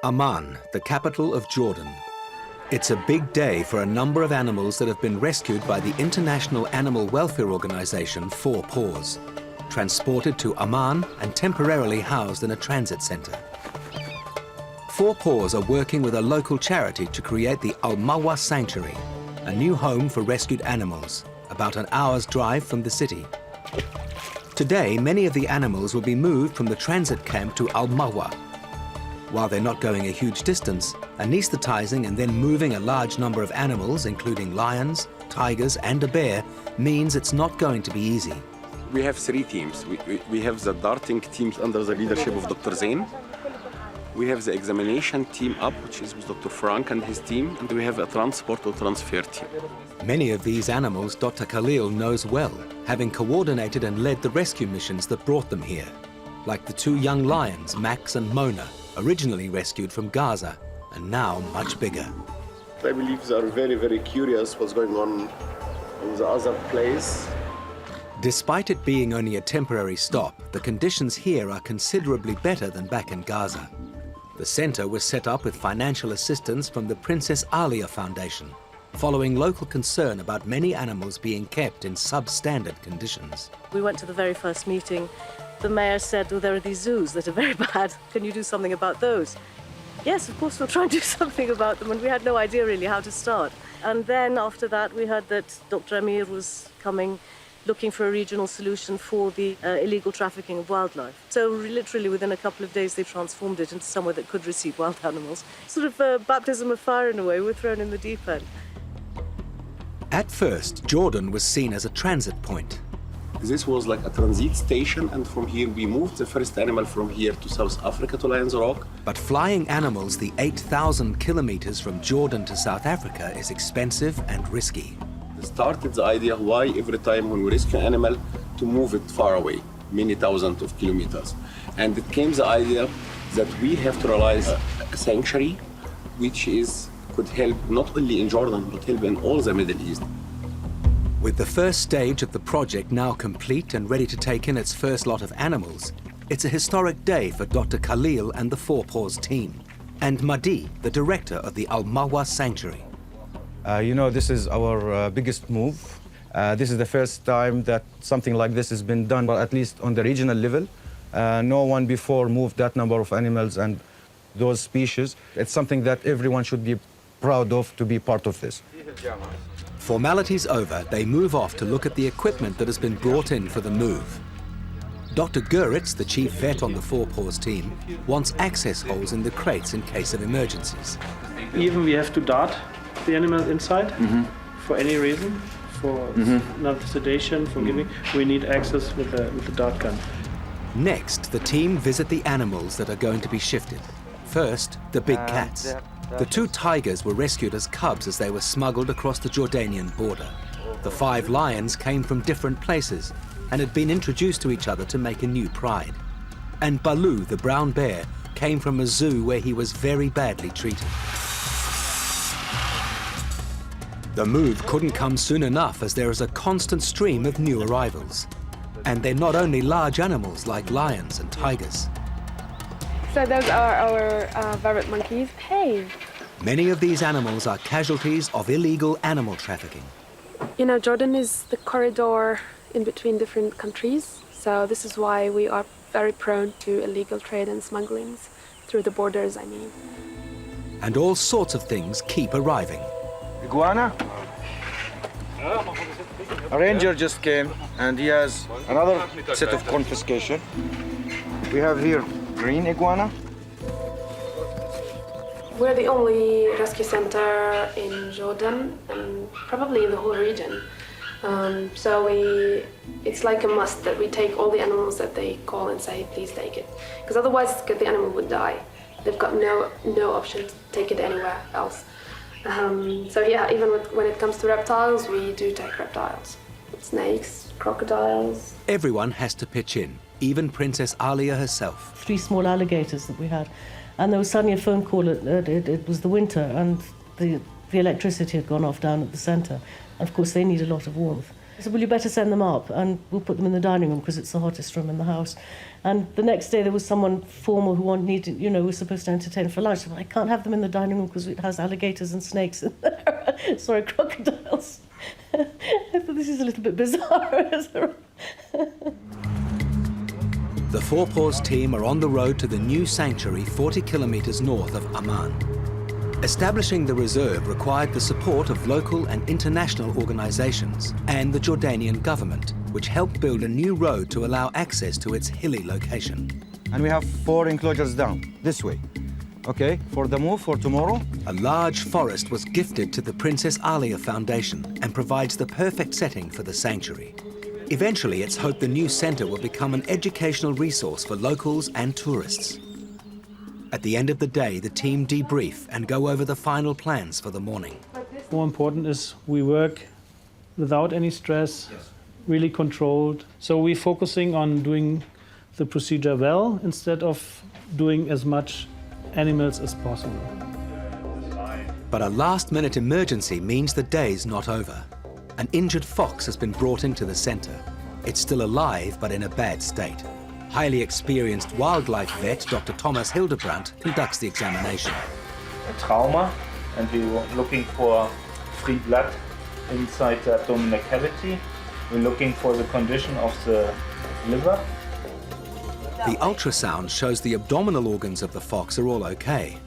Amman, the capital of Jordan. It's a big day for a number of animals that have been rescued by the international animal welfare organization Four Paws, transported to Amman and temporarily housed in a transit center. Four Paws are working with a local charity to create the Al Mawa Sanctuary, a new home for rescued animals, about an hour's drive from the city. Today, many of the animals will be moved from the transit camp to Al Mawa. While they're not going a huge distance, anesthetizing and then moving a large number of animals, including lions, tigers, and a bear, means it's not going to be easy. We have 3 teams. We have the darting teams under the leadership of Dr. Zain. We have the examination team up, which is with Dr. Frank and his team, and we have a transport or transfer team. Many of these animals Dr. Khalil knows well, having coordinated and led the rescue missions that brought them here, like the 2 young lions, Max and Mona, originally rescued from Gaza, and now much bigger. I believe they are very, very curious what's going on in the other place. Despite it being only a temporary stop, the conditions here are considerably better than back in Gaza. The center was set up with financial assistance from the Princess Alia Foundation, following local concern about many animals being kept in substandard conditions. We went to the very first meeting. The mayor said, well, there are these zoos that are very bad. Can you do something about those? Yes, of course, we'll try and do something about them. And we had no idea really how to start. And then after that, we heard that Dr. Amir was coming, looking for a regional solution for the illegal trafficking of wildlife. So literally within a couple of days, they transformed it into somewhere that could receive wild animals. Sort of a baptism of fire in a way. We're thrown in the deep end. At first, Jordan was seen as a transit point. This was like a transit station, and from here we moved the first animal from here to South Africa to Lions Rock. But flying animals the 8,000 kilometers from Jordan to South Africa is expensive and risky. Started the idea why every time when we rescue an animal to move it far away, many thousands of kilometers. And it came the idea that we have to realize a sanctuary which could help not only in Jordan but help in all the Middle East. With the first stage of the project now complete and ready to take in its first lot of animals, it's a historic day for Dr. Khalil and the Four Paws team, and Mahdi, the director of the Al Mawa Sanctuary. This is our biggest move. This is the first time that something like this has been done, but at least on the regional level. No one before moved that number of animals and those species. It's something that everyone should be proud of to be part of this. Formalities over, they move off to look at the equipment that has been brought in for the move. Dr. Guritz, the chief vet on the Four Paws team, wants access holes in the crates in case of emergencies. Even we have to dart the animals inside for any reason, for not sedation, for giving, we need access with the dart gun. Next, the team visit the animals that are going to be shifted. First, the big cats. The 2 tigers were rescued as cubs as they were smuggled across the Jordanian border. The 5 lions came from different places and had been introduced to each other to make a new pride. And Baloo, the brown bear, came from a zoo where he was very badly treated. The move couldn't come soon enough as there is a constant stream of new arrivals. And they're not only large animals like lions and tigers. So those are our rabbit monkeys. Hey! Many of these animals are casualties of illegal animal trafficking. Jordan is the corridor in between different countries. So this is why we are very prone to illegal trade and smugglings through the borders, I mean. And all sorts of things keep arriving. Iguana? A ranger just came and he has another set of confiscation. We have here green iguana. We're the only rescue center in Jordan and probably in the whole region. It's like a must that we take all the animals that they call and say, please take it. Because otherwise the animal would die. They've got no option to take it anywhere else. Even when it comes to reptiles, we do take reptiles. Snakes, crocodiles. Everyone has to pitch in, even Princess Alia herself. 3 small alligators that we had. And there was suddenly a phone call, it was the winter, and the electricity had gone off down at the centre. And of course, they need a lot of warmth. I said, well, you better send them up and we'll put them in the dining room because it's the hottest room in the house. And the next day there was someone formal who was supposed to entertain for lunch. I said, well, I can't have them in the dining room because it has alligators and snakes in there. Sorry, crocodiles. I thought this is a little bit bizarre. The Four Paws team are on the road to the new sanctuary 40 kilometers north of Amman. Establishing the reserve required the support of local and international organizations and the Jordanian government, which helped build a new road to allow access to its hilly location. And we have 4 enclosures down, this way. Okay, for the move for tomorrow. A large forest was gifted to the Princess Alia Foundation and provides the perfect setting for the sanctuary. Eventually, it's hoped the new center will become an educational resource for locals and tourists. At the end of the day, the team debrief and go over the final plans for the morning. More important is we work without any stress, really controlled. So we're focusing on doing the procedure well instead of doing as much animals as possible. But a last-minute emergency means the day's not over. An injured fox has been brought into the center. It's still alive, but in a bad state. Highly experienced wildlife vet, Dr. Thomas Hildebrandt, conducts the examination. A trauma, and we were looking for free blood inside the abdominal cavity. We're looking for the condition of the liver. The ultrasound shows the abdominal organs of the fox are all okay,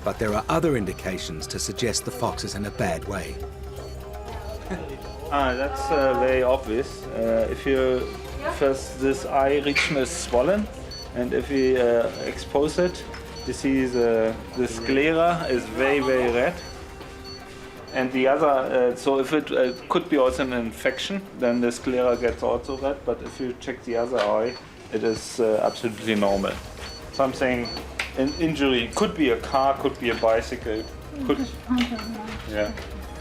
but there are other indications to suggest the fox is in a bad way. That's very obvious. If you first, this eye region is swollen, and if we expose it, you see the sclera is very, very red. And the other, so if it could be also an infection, then the sclera gets also red, but if you check the other eye, it is absolutely normal. Something, an injury, could be a car, could be a bicycle, could, yeah,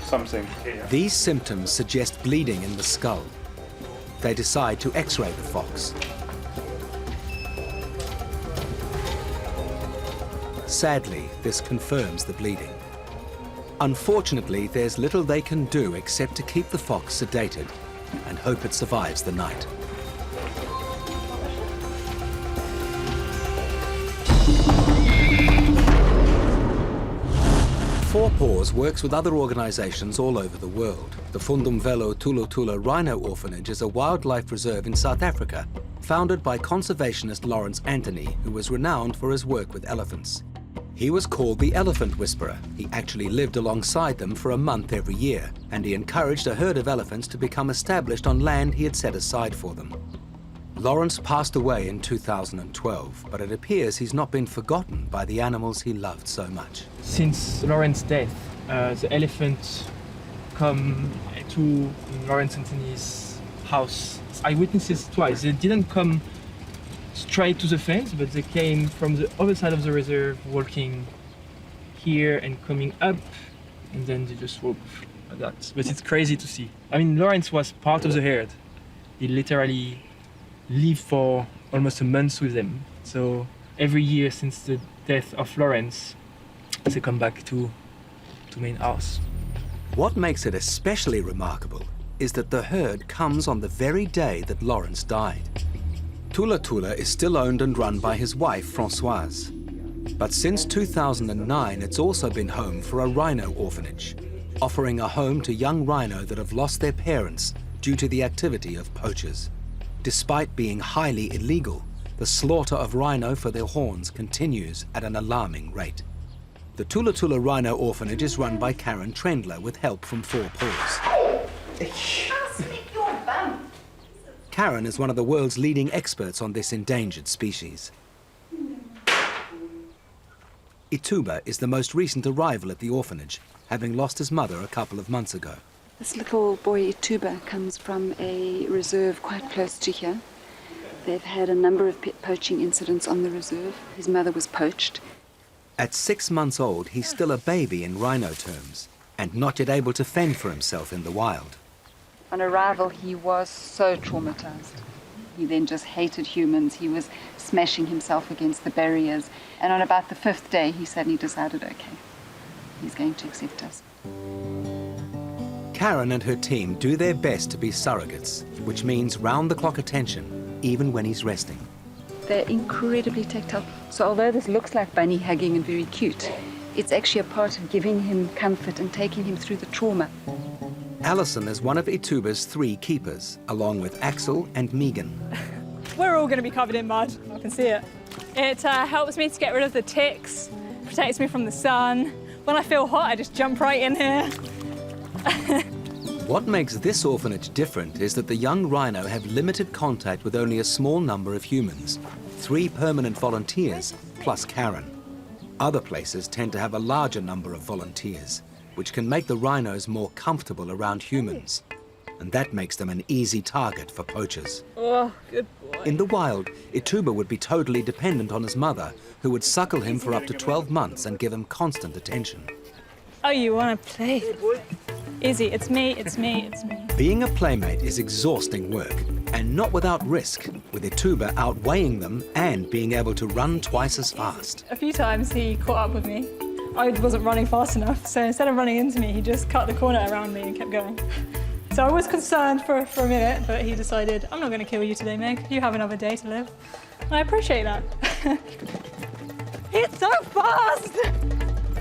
something. These symptoms suggest bleeding in the skull. They decide to x-ray the fox. Sadly, this confirms the bleeding. Unfortunately, there's little they can do except to keep the fox sedated and hope it survives the night. Four Paws works with other organizations all over the world. The Fundum Velo Tula Tula Rhino Orphanage is a wildlife reserve in South Africa, founded by conservationist Lawrence Anthony, who was renowned for his work with elephants. He was called the Elephant Whisperer. He actually lived alongside them for a month every year, and he encouraged a herd of elephants to become established on land he had set aside for them. Lawrence passed away in 2012, but it appears he's not been forgotten by the animals he loved so much. Since Lawrence's death, the elephants come to Lawrence Anthony's house. I witnessed it twice. They didn't come straight to the fence, but they came from the other side of the reserve, walking here and coming up, and then they just walk like that. But it's crazy to see. I mean, Lawrence was part of the herd. He literally lived for almost a month with them. So every year since the death of Lawrence, they come back to main house. What makes it especially remarkable is that the herd comes on the very day that Lawrence died. Tula Tula is still owned and run by his wife, Françoise. But since 2009, it's also been home for a rhino orphanage, offering a home to young rhino that have lost their parents due to the activity of poachers. Despite being highly illegal, the slaughter of rhino for their horns continues at an alarming rate. The Tula Tula Rhino Orphanage is run by Karen Trendler with help from Four Paws. Karen is one of the world's leading experts on this endangered species. Ituba is the most recent arrival at the orphanage, having lost his mother a couple of months ago. This little boy, Ituba, comes from a reserve quite close to here. They've had a number of poaching incidents on the reserve. His mother was poached. At 6 months old, he's still a baby in rhino terms, and not yet able to fend for himself in the wild. On arrival, he was so traumatized. He then just hated humans. He was smashing himself against the barriers. And on about the 5th day, he suddenly decided, okay, he's going to accept us. Karen and her team do their best to be surrogates, which means round-the-clock attention, even when he's resting. They're incredibly tactile. So although this looks like bunny hugging and very cute, it's actually a part of giving him comfort and taking him through the trauma. Alison is one of Ituba's 3 keepers, along with Axel and Megan. We're all going to be covered in mud, I can see it. It helps me to get rid of the ticks, protects me from the sun. When I feel hot, I just jump right in here. What makes this orphanage different is that the young rhino have limited contact with only a small number of humans, 3 permanent volunteers plus Karen. Other places tend to have a larger number of volunteers, which can make the rhinos more comfortable around humans. And that makes them an easy target for poachers. Oh, good boy. In the wild, Ituba would be totally dependent on his mother, who would suckle him for up to 12 months and give him constant attention. Oh, you want to play? Izzy, it's me, it's me, it's me. Being a playmate is exhausting work, and not without risk, with Ituba outweighing them and being able to run twice as fast. A few times he caught up with me. I wasn't running fast enough, so instead of running into me, he just cut the corner around me and kept going. So I was concerned for a minute, but he decided, I'm not going to kill you today, Meg. You have another day to live. And I appreciate that. It's so fast!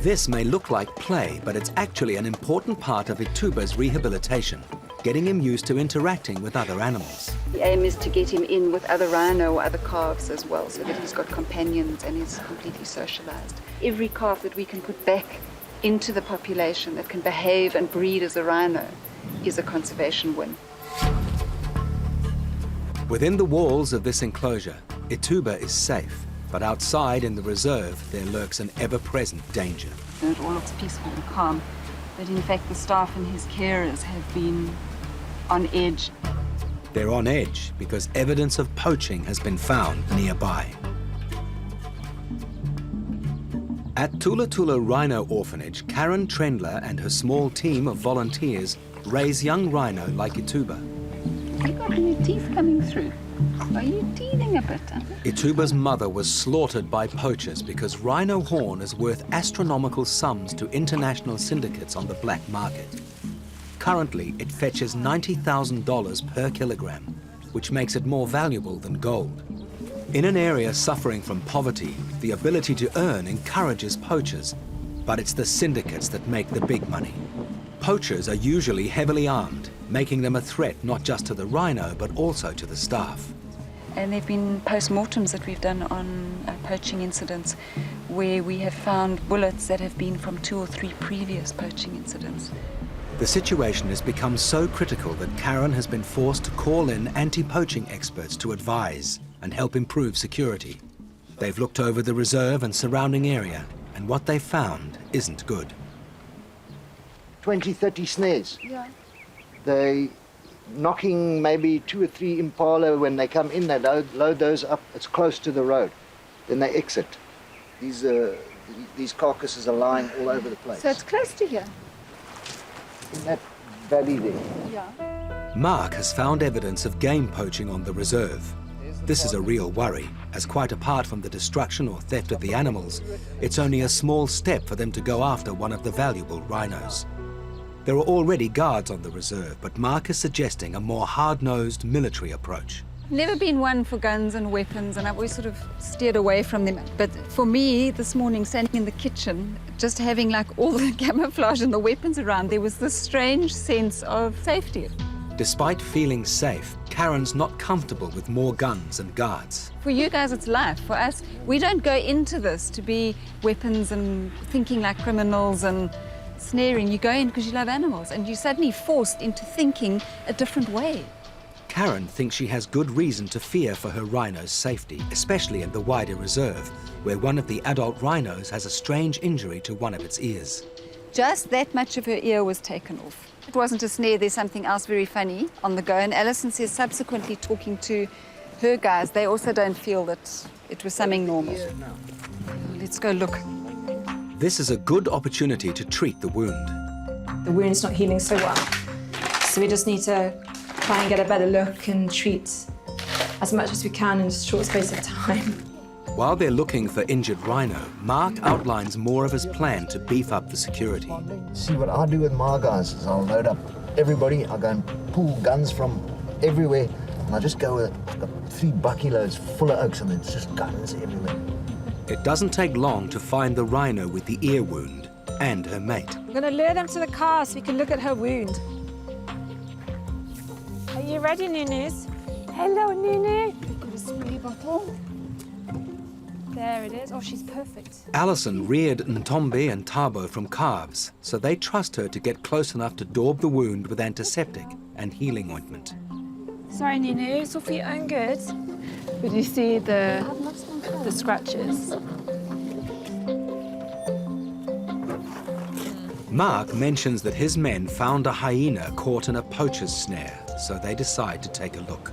This may look like play, but it's actually an important part of Ituba's rehabilitation, getting him used to interacting with other animals. The aim is to get him in with other rhino or other calves as well, so that he's got companions and he's completely socialized. Every calf that we can put back into the population that can behave and breed as a rhino is a conservation win. Within the walls of this enclosure, Ituba is safe, but outside in the reserve, there lurks an ever-present danger. It all looks peaceful and calm, but in fact the staff and his carers have been on edge. They're on edge because evidence of poaching has been found nearby. At Tula Tula Rhino Orphanage, Karen Trendler and her small team of volunteers raise young rhino like Ituba. Have you got any teeth coming through? Are you teething a bit? Ituba's mother was slaughtered by poachers because rhino horn is worth astronomical sums to international syndicates on the black market. Currently, it fetches $90,000 per kilogram, which makes it more valuable than gold. In an area suffering from poverty, the ability to earn encourages poachers, but it's the syndicates that make the big money. Poachers are usually heavily armed, making them a threat not just to the rhino, but also to the staff. And there have been post-mortems that we've done on poaching incidents where we have found bullets that have been from 2 or 3 previous poaching incidents. The situation has become so critical that Karen has been forced to call in anti-poaching experts to advise and help improve security. They've looked over the reserve and surrounding area, and what they've found isn't good. 20, 30 snares. Yeah. They knocking maybe 2 or 3 impala when they come in, they load those up, it's close to the road. Then they exit. These carcasses are lying all over the place. So it's close to here? In that valley there. Yeah. Mark has found evidence of game poaching on the reserve. This is a real worry, as quite apart from the destruction or theft of the animals, it's only a small step for them to go after one of the valuable rhinos. There are already guards on the reserve, but Mark is suggesting a more hard-nosed military approach. Never been one for guns and weapons, and I've always sort of steered away from them. But for me, this morning, standing in the kitchen, just having like all the camouflage and the weapons around, there was this strange sense of safety. Despite feeling safe, Karen's not comfortable with more guns and guards. For you guys, it's life. For us, we don't go into this to be weapons and thinking like criminals and snaring. You go in because you love animals, and you're suddenly forced into thinking a different way. Karen thinks she has good reason to fear for her rhino's safety, especially in the wider reserve, where one of the adult rhinos has a strange injury to one of its ears. Just that much of her ear was taken off. It wasn't a snare, there's something else very funny on the go. And Alison says subsequently talking to her guys, they also don't feel that it was something normal. Let's go look. This is a good opportunity to treat the wound. The wound is not healing so well. So we just need to try and get a better look and treat as much as we can in a short space of time. While they're looking for injured Rhino, Mark outlines more of his plan to beef up the security. See, what I do with my guys is I'll load up everybody, I'll go and pull guns from everywhere, and I just go with I've got 3 bucky loads full of oaks, and it's just guns everywhere. It doesn't take long to find the Rhino with the ear wound and her mate. I'm going to lure them to the car so we can look at her wound. Are you ready, Yunis? Hello, Nunu. We've got a spray bottle. There it is. Oh, she's perfect. Alison reared Ntombi and Tabo from calves, so they trust her to get close enough to daub the wound with antiseptic and healing ointment. Sorry, Nunu. It's all for your own good. But you see the scratches? Mark mentions that his men found a hyena caught in a poacher's snare, so they decide to take a look.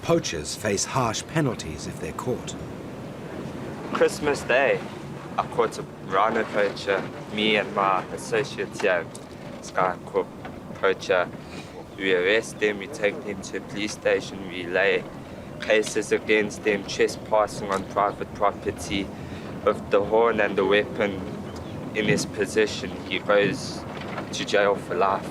Poachers face harsh penalties if they're caught. Christmas Day, I caught a rhino poacher. Me and my associates here, this guy called Poacher. We arrest them, we take them to a police station, we lay cases against them, trespassing on private property. With the horn and the weapon in his possession, he goes to jail for life.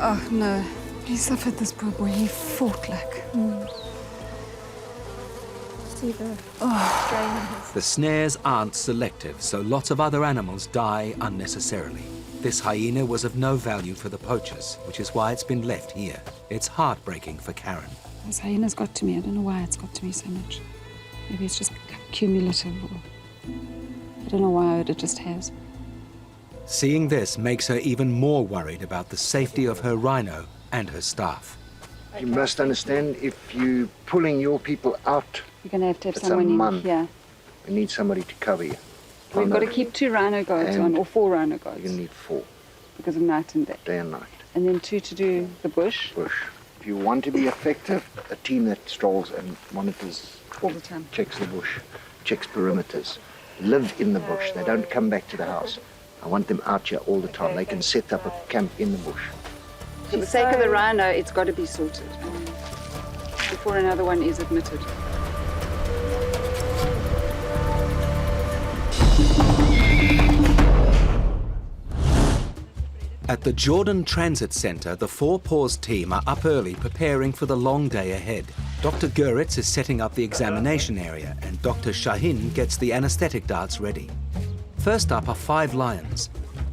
Oh no, he suffered, this poor boy. He fought like. See the strain in his. The snares aren't selective, so lots of other animals die unnecessarily. This hyena was of no value for the poachers, which is why it's been left here. It's heartbreaking for Karen. This hyena's got to me. I don't know why it's got to me so much. Maybe it's just cumulative, or I don't know why, it just has. Seeing this makes her even more worried about the safety of her rhino and her staff. You must understand, if you're pulling your people out, You're going to have it's someone a in month. here. You need somebody to cover you. We've got to keep 2 rhino guards on, or 4 rhino guards. You need 4. Because of night and day. Day and night. And then 2 to do the bush. If you want to be effective, a team that strolls and monitors all the time, checks the bush, checks perimeters, live in the bush. They don't come back to the house. I want them out here all the time. They can set up a camp in the bush. For the sake of the rhino, it's got to be sorted before another one is admitted. At the Jordan Transit Center, the 4 Paws team are up early preparing for the long day ahead. Dr. Guritz is setting up the examination area, and Dr. Shahin gets the anesthetic darts ready. First up are 5 lions.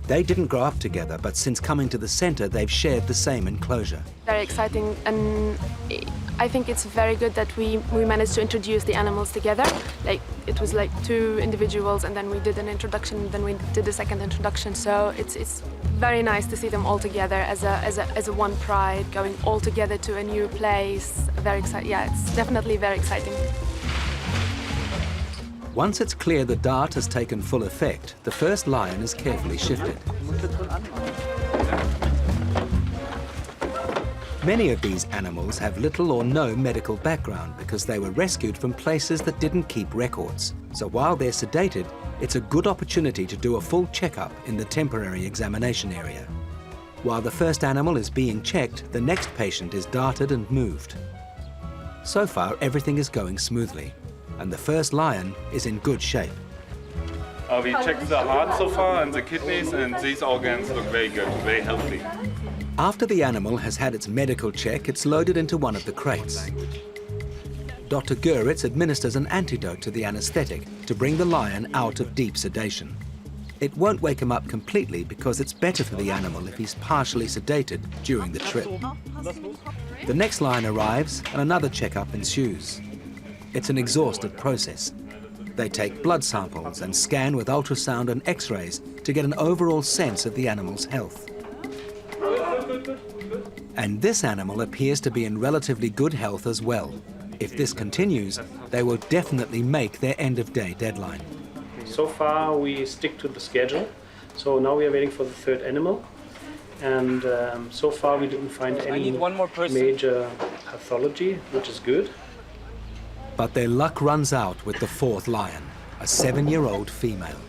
They didn't grow up together, but since coming to the center, they've shared the same enclosure. Very exciting, and I think it's very good that we managed to introduce the animals together. Like, it was like 2 individuals, and then we did an introduction, then we did a second introduction. So it's very nice to see them all together as a one pride, going all together to a new place. Very exciting. Yeah, it's definitely very exciting. Once it's clear the dart has taken full effect, the first lion is carefully shifted. Many of these animals have little or no medical background because they were rescued from places that didn't keep records. So while they're sedated, it's a good opportunity to do a full checkup in the temporary examination area. While the first animal is being checked, the next patient is darted and moved. So far, everything is going smoothly, and the first lion is in good shape. We checked the heart so far and the kidneys, and these organs look very good, very healthy. After the animal has had its medical check, it's loaded into one of the crates. Dr. Guritz administers an antidote to the anesthetic to bring the lion out of deep sedation. It won't wake him up completely because it's better for the animal if he's partially sedated during the trip. The next lion arrives and another checkup ensues. It's an exhaustive process. They take blood samples and scan with ultrasound and x-rays to get an overall sense of the animal's health. And this animal appears to be in relatively good health as well. If this continues, they will definitely make their end-of-day deadline. So far, we stick to the schedule. So now we are waiting for the 3rd animal. And so far, we didn't find any major pathology, which is good. But their luck runs out with the 4th lion, a 7-year-old female.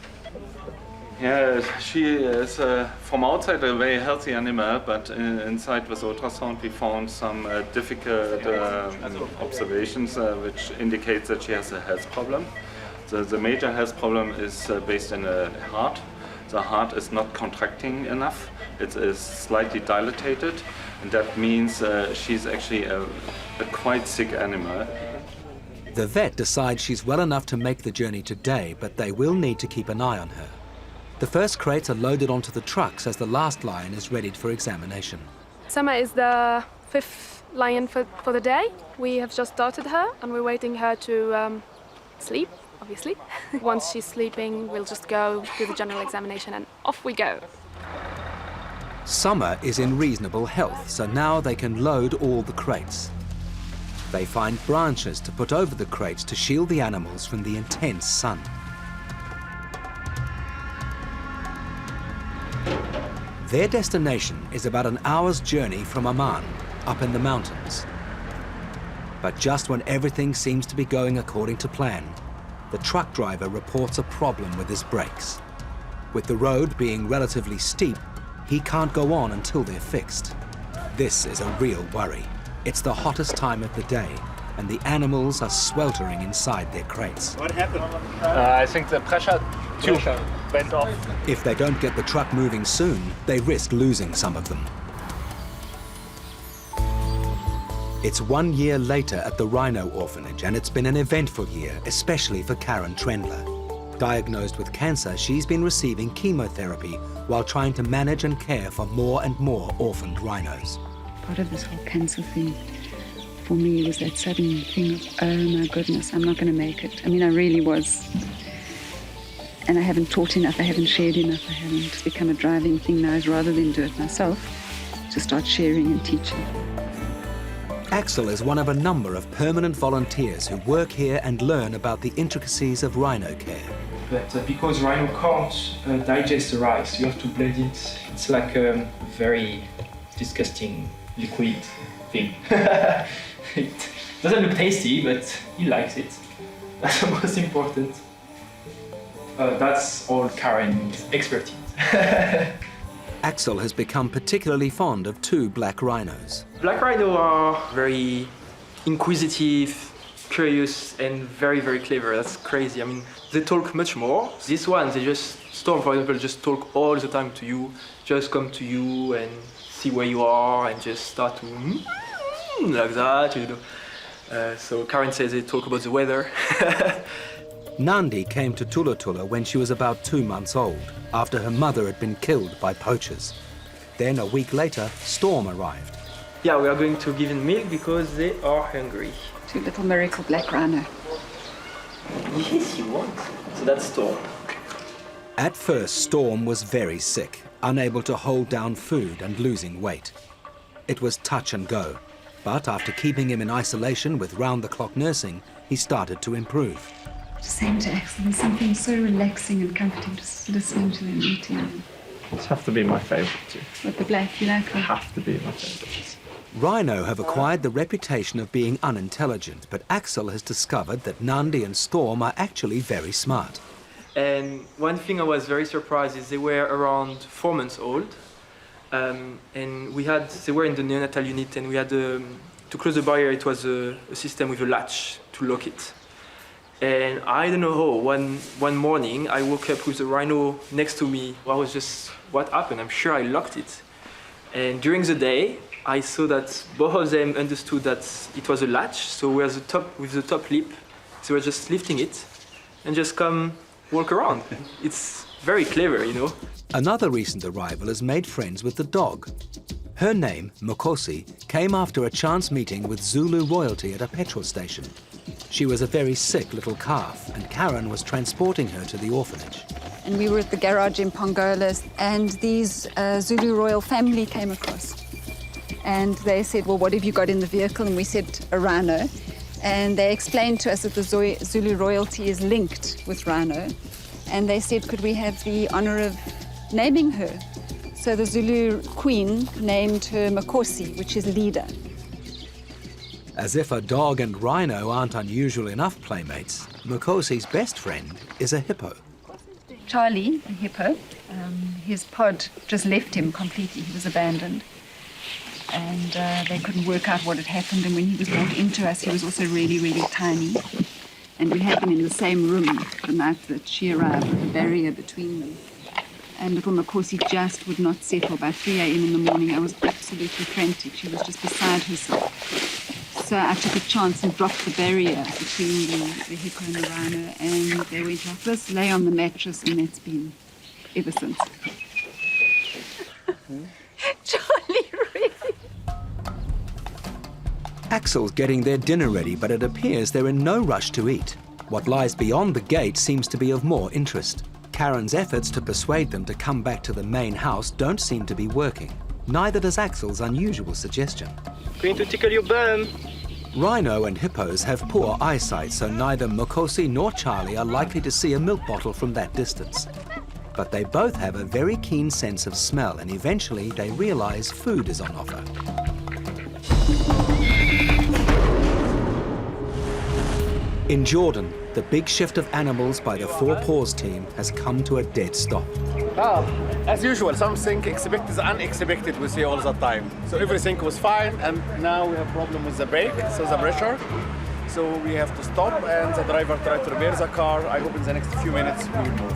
Yeah, she is from outside a very healthy animal, but inside with ultrasound we found some difficult observations which indicate that she has a health problem. The major health problem is based in the heart. The heart is not contracting enough, it is slightly dilated, and that means she's actually a quite sick animal. The vet decides she's well enough to make the journey today, but they will need to keep an eye on her. The first crates are loaded onto the trucks as the last lion is readied for examination. Summer is the 5th lion for the day. We have just started her and we're waiting her to sleep, obviously. Once she's sleeping, we'll just go do the general examination and off we go. Summer is in reasonable health, so now they can load all the crates. They find branches to put over the crates to shield the animals from the intense sun. Their destination is about an hour's journey from Amman, up in the mountains. But just when everything seems to be going according to plan, the truck driver reports a problem with his brakes. With the road being relatively steep, he can't go on until they're fixed. This is a real worry. It's the hottest time of the day, and the animals are sweltering inside their crates. What happened? I think the pressure tube went off. If they don't get the truck moving soon, they risk losing some of them. It's 1 year later at the Rhino Orphanage, and it's been an eventful year, especially for Karen Trendler. Diagnosed with cancer, she's been receiving chemotherapy while trying to manage and care for more and more orphaned rhinos. Part of this whole cancer thing for me was that sudden thing of, oh my goodness, I'm not going to make it. I mean, I really was. And I haven't taught enough, I haven't shared enough, I haven't. It's become a driving thing now, is rather than do it myself, to start sharing and teaching. Axel is one of a number of permanent volunteers who work here and learn about the intricacies of rhino care. But because rhino can't digest the rice, you have to blend it. It's like a very disgusting liquid thing. It doesn't look tasty, but he likes it. That's the most important. That's all Karen's expertise. Axel has become particularly fond of 2 black rhinos. Black rhino are very inquisitive, curious, and very, very clever. That's crazy. I mean, they talk much more. These ones, they just, Storm, for example, just talk all the time to you, just come to you and see where you are and just start to like that, you know. So Karen says they talk about the weather. Nandi came to Tula Tula when she was about 2 months old, after her mother had been killed by poachers. Then a week later, Storm arrived. Yeah, we are going to give them milk because they are hungry. 2 little miracle black rhino. Yes, you want. So that's Storm. At first, Storm was very sick, unable to hold down food and losing weight. It was touch and go, but after keeping him in isolation with round-the-clock nursing, he started to improve. Saying to Axel, there's something so relaxing and comforting just listening to them eating. It's have to be my favorite too. With the black, you like it? Have to be my favorite. Rhino have acquired the reputation of being unintelligent, but Axel has discovered that Nandi and Storm are actually very smart. And one thing I was very surprised is they were around 4 months old. And they were in the neonatal unit, and we had to close the barrier. It was a system with a latch to lock it. And I don't know how, one morning I woke up with a rhino next to me. I was just, what happened? I'm sure I locked it. And during the day, I saw that both of them understood that it was a latch, so with the top lip, they were just lifting it and just come walk around. It's very clever, you know. Another recent arrival has made friends with the dog. Her name, Mokosi, came after a chance meeting with Zulu royalty at a petrol station. She was a very sick little calf, and Karen was transporting her to the orphanage. And we were at the garage in Pongola, and these Zulu royal family came across. And they said, well, what have you got in the vehicle? And we said, a rhino. And they explained to us that the Zulu royalty is linked with rhino. And they said, could we have the honor of naming her? So the Zulu queen named her Mokosi, which is leader. As if a dog and rhino aren't unusual enough playmates, Mokosi's best friend is a hippo. Charlie, a hippo, his pod just left him completely. He was abandoned. And they couldn't work out what had happened. And when he was brought into us, he was also really, really tiny. And we had them in the same room the night that she arrived, with a barrier between them. And little Makosi just would not settle. By 3 a.m. in the morning, I was absolutely frantic. She was just beside herself. So I took a chance and dropped the barrier between the hippo and the rhino, and they went like this, lay on the mattress, and that's been ever since. Charlie, really? Axel's getting their dinner ready, but it appears they're in no rush to eat. What lies beyond the gate seems to be of more interest. Karen's efforts to persuade them to come back to the main house don't seem to be working. Neither does Axel's unusual suggestion. Going to tickle your bum. Rhino and hippos have poor eyesight, so neither Makosi nor Charlie are likely to see a milk bottle from that distance. But they both have a very keen sense of smell, and eventually they realize food is on offer. In Jordan, the big shift of animals by the Four Paws team has come to a dead stop. As usual, something expected is unexpected we see all the time. So everything was fine, and now we have problem with the brake, so the pressure. So we have to stop, and the driver tried to repair the car. I hope in the next few minutes we will move.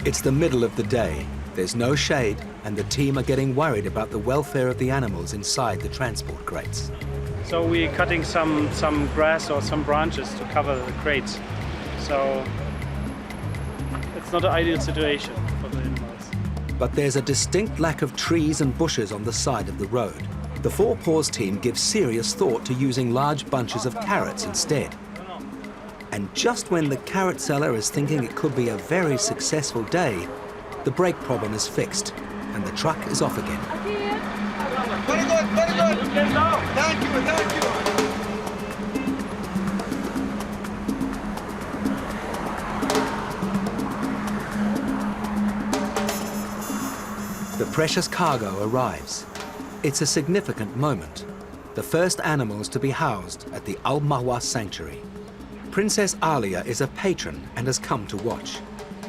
It's the middle of the day. There's no shade, and the team are getting worried about the welfare of the animals inside the transport crates. So we're cutting some grass or some branches to cover the crates. So it's not an ideal situation for the animals. But there's a distinct lack of trees and bushes on the side of the road. The Four Paws team gives serious thought to using large bunches of carrots instead. And just when the carrot seller is thinking it could be a very successful day, the brake problem is fixed and the truck is off again. Very good, very good. Thank you, thank you. The precious cargo arrives. It's a significant moment. The first animals to be housed at the Al Mahwa Sanctuary. Princess Alia is a patron and has come to watch.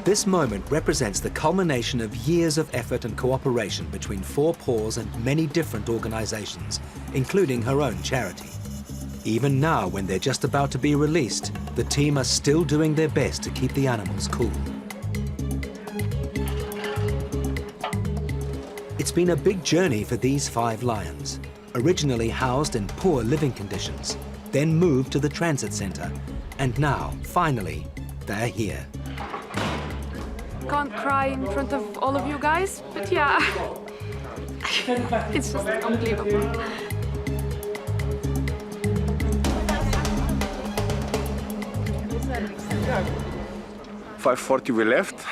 This moment represents the culmination of years of effort and cooperation between Four Paws and many different organizations, including her own charity. Even now, when they're just about to be released, the team are still doing their best to keep the animals cool. It's been a big journey for these 5 lions, originally housed in poor living conditions, then moved to the transit center, and now, finally, they're here. Can't cry in front of all of you guys, but yeah, it's just unbelievable. Yeah. 5:40 we left.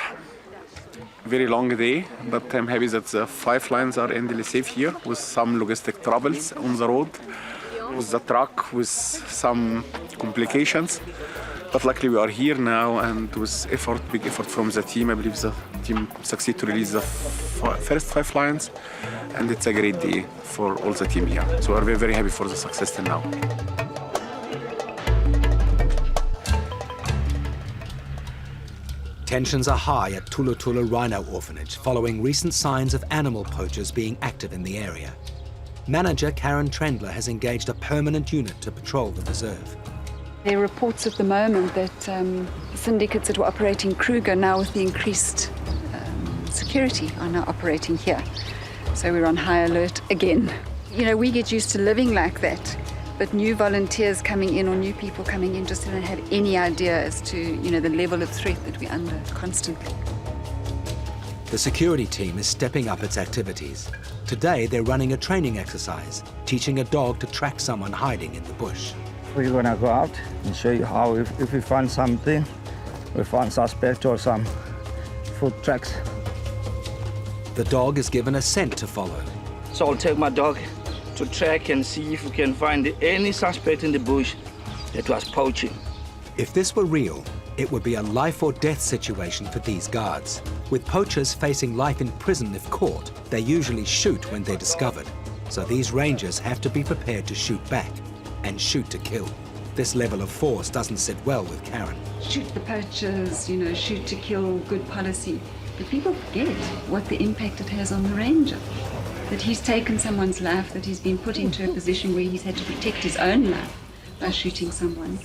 Very long day, but I'm happy that the 5 lions are endally safe here with some logistic troubles on the road, with the truck, with some complications. But luckily we are here now, and with effort, big effort from the team, I believe the team succeeded to release the first 5 lions, and it's a great day for all the team here. So we're very, very happy for the success till now. Tensions are high at Tula Tula Rhino Orphanage following recent signs of animal poachers being active in the area. Manager Karen Trendler has engaged a permanent unit to patrol the reserve. There are reports at the moment that syndicates that were operating Kruger, now with the increased security, are now operating here. So we're on high alert again. You know, we get used to living like that, but new volunteers coming in or new people coming in just don't have any idea as to, you know, the level of threat that we're under constantly. The security team is stepping up its activities. Today, they're running a training exercise, teaching a dog to track someone hiding in the bush. We're gonna go out and show you how if we find something, we find suspect or some foot tracks. The dog is given a scent to follow. So I'll take my dog to track and see if we can find any suspect in the bush that was poaching. If this were real, it would be a life or death situation for these guards. With poachers facing life in prison if caught, they usually shoot when they're discovered. So these rangers have to be prepared to shoot back and shoot to kill. This level of force doesn't sit well with Karen. Shoot the poachers, you know, shoot to kill, good policy. But people forget what the impact it has on the ranger. That he's taken someone's life, that he's been put into a position where he's had to protect his own life by shooting someone.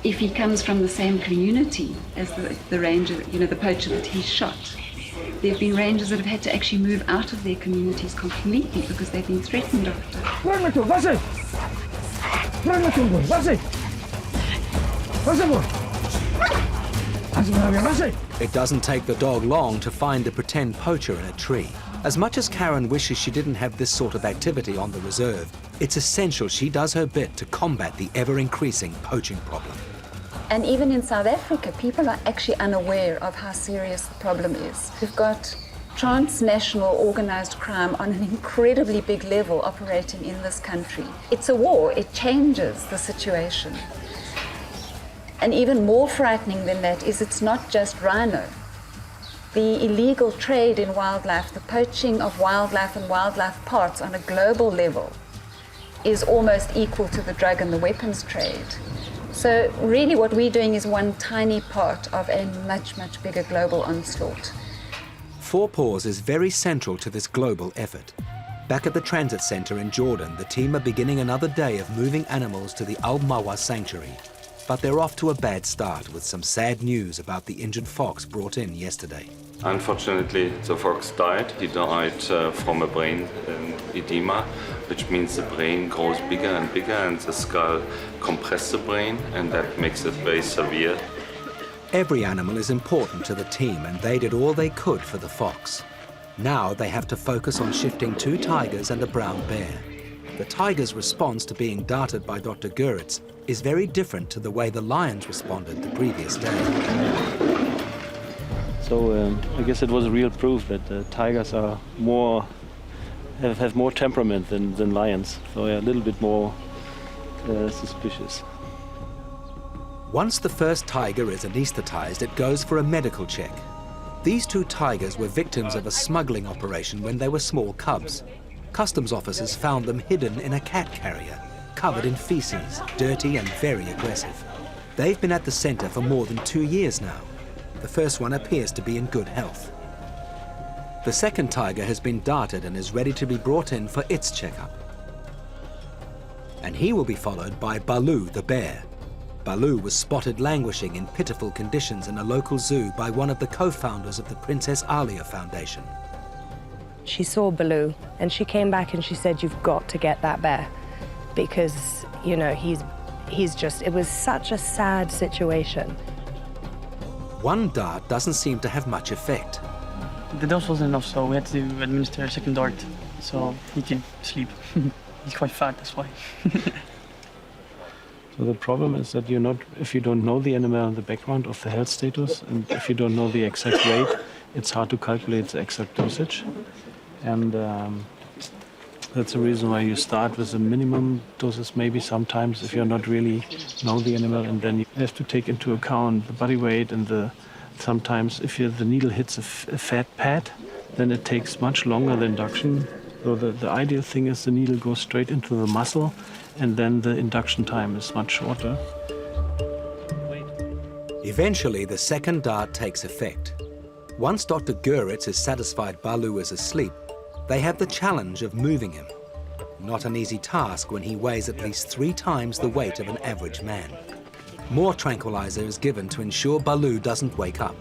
If he comes from the same community as the ranger, you know, the poacher that he shot, there have been rangers that have had to actually move out of their communities completely because they've been threatened after. It doesn't take the dog long to find the pretend poacher in a tree. As much as Karen wishes she didn't have this sort of activity on the reserve, it's essential she does her bit to combat the ever-increasing poaching problem. And even in South Africa, people are actually unaware of how serious the problem is. We've got transnational organized crime on an incredibly big level operating in this country. It's a war. It changes the situation. And even more frightening than that is it's not just rhino. The illegal trade in wildlife, the poaching of wildlife and wildlife parts on a global level is almost equal to the drug and the weapons trade. So really what we're doing is one tiny part of a much, much bigger global onslaught. Four Paws is very central to this global effort. Back at the transit center in Jordan, the team are beginning another day of moving animals to the Al Mawa sanctuary. But they're off to a bad start with some sad news about the injured fox brought in yesterday. Unfortunately, the fox died. He died from a brain edema, which means the brain grows bigger and bigger and the skull compresses the brain, and that makes it very severe. Every animal is important to the team, and they did all they could for the fox. Now they have to focus on shifting 2 tigers and a brown bear. The tiger's response to being darted by Dr. Guritz is very different to the way the lions responded the previous day. So I guess it was real proof that tigers are have more temperament than lions, so they're a little bit more suspicious. Once the first tiger is anesthetized, it goes for a medical check. These 2 tigers were victims of a smuggling operation when they were small cubs. Customs officers found them hidden in a cat carrier, covered in feces, dirty and very aggressive. They've been at the center for more than 2 years now. The first one appears to be in good health. The second tiger has been darted and is ready to be brought in for its checkup. And he will be followed by Baloo the bear. Baloo was spotted languishing in pitiful conditions in a local zoo by one of the co-founders of the Princess Alia Foundation. She saw Baloo and she came back and she said, "You've got to get that bear," because, you know, he's just, it was such a sad situation. One dart doesn't seem to have much effect. The dose wasn't enough, so we had to administer a second dart so he can sleep. He's quite fat, that's why. So the problem is that if you don't know the animal in the background of the health status, and if you don't know the exact weight, it's hard to calculate the exact dosage. And that's the reason why you start with the minimum doses, maybe sometimes if you're not really know the animal, and then you have to take into account the body weight and sometimes if the needle hits a fat pad, then it takes much longer than induction. So the ideal thing is the needle goes straight into the muscle, and then the induction time is much shorter. Eventually, the second dart takes effect. Once Dr. Guritz is satisfied Baloo is asleep, they have the challenge of moving him. Not an easy task when he weighs at least 3 times the weight of an average man. More tranquilizer is given to ensure Baloo doesn't wake up.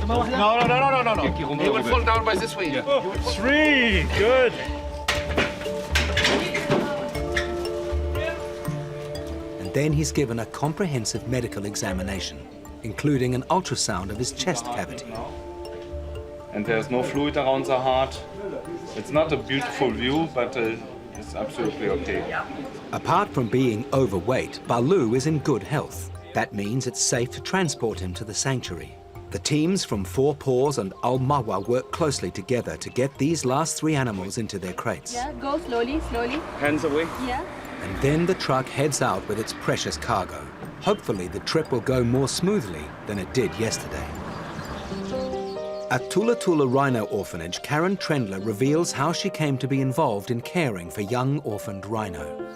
No. He will fall down by this way. Yeah. 3, good. And then he's given a comprehensive medical examination, including an ultrasound of his chest cavity. And there's no fluid around the heart. It's not a beautiful view, but it's absolutely okay. Apart from being overweight, Baloo is in good health. That means it's safe to transport him to the sanctuary. The teams from Four Paws and Al Mawa work closely together to get these last 3 animals into their crates. Yeah, go slowly, slowly. Hands away. Yeah. And then the truck heads out with its precious cargo. Hopefully the trip will go more smoothly than it did yesterday. At Tula Tula Rhino Orphanage, Karen Trendler reveals how she came to be involved in caring for young orphaned rhino.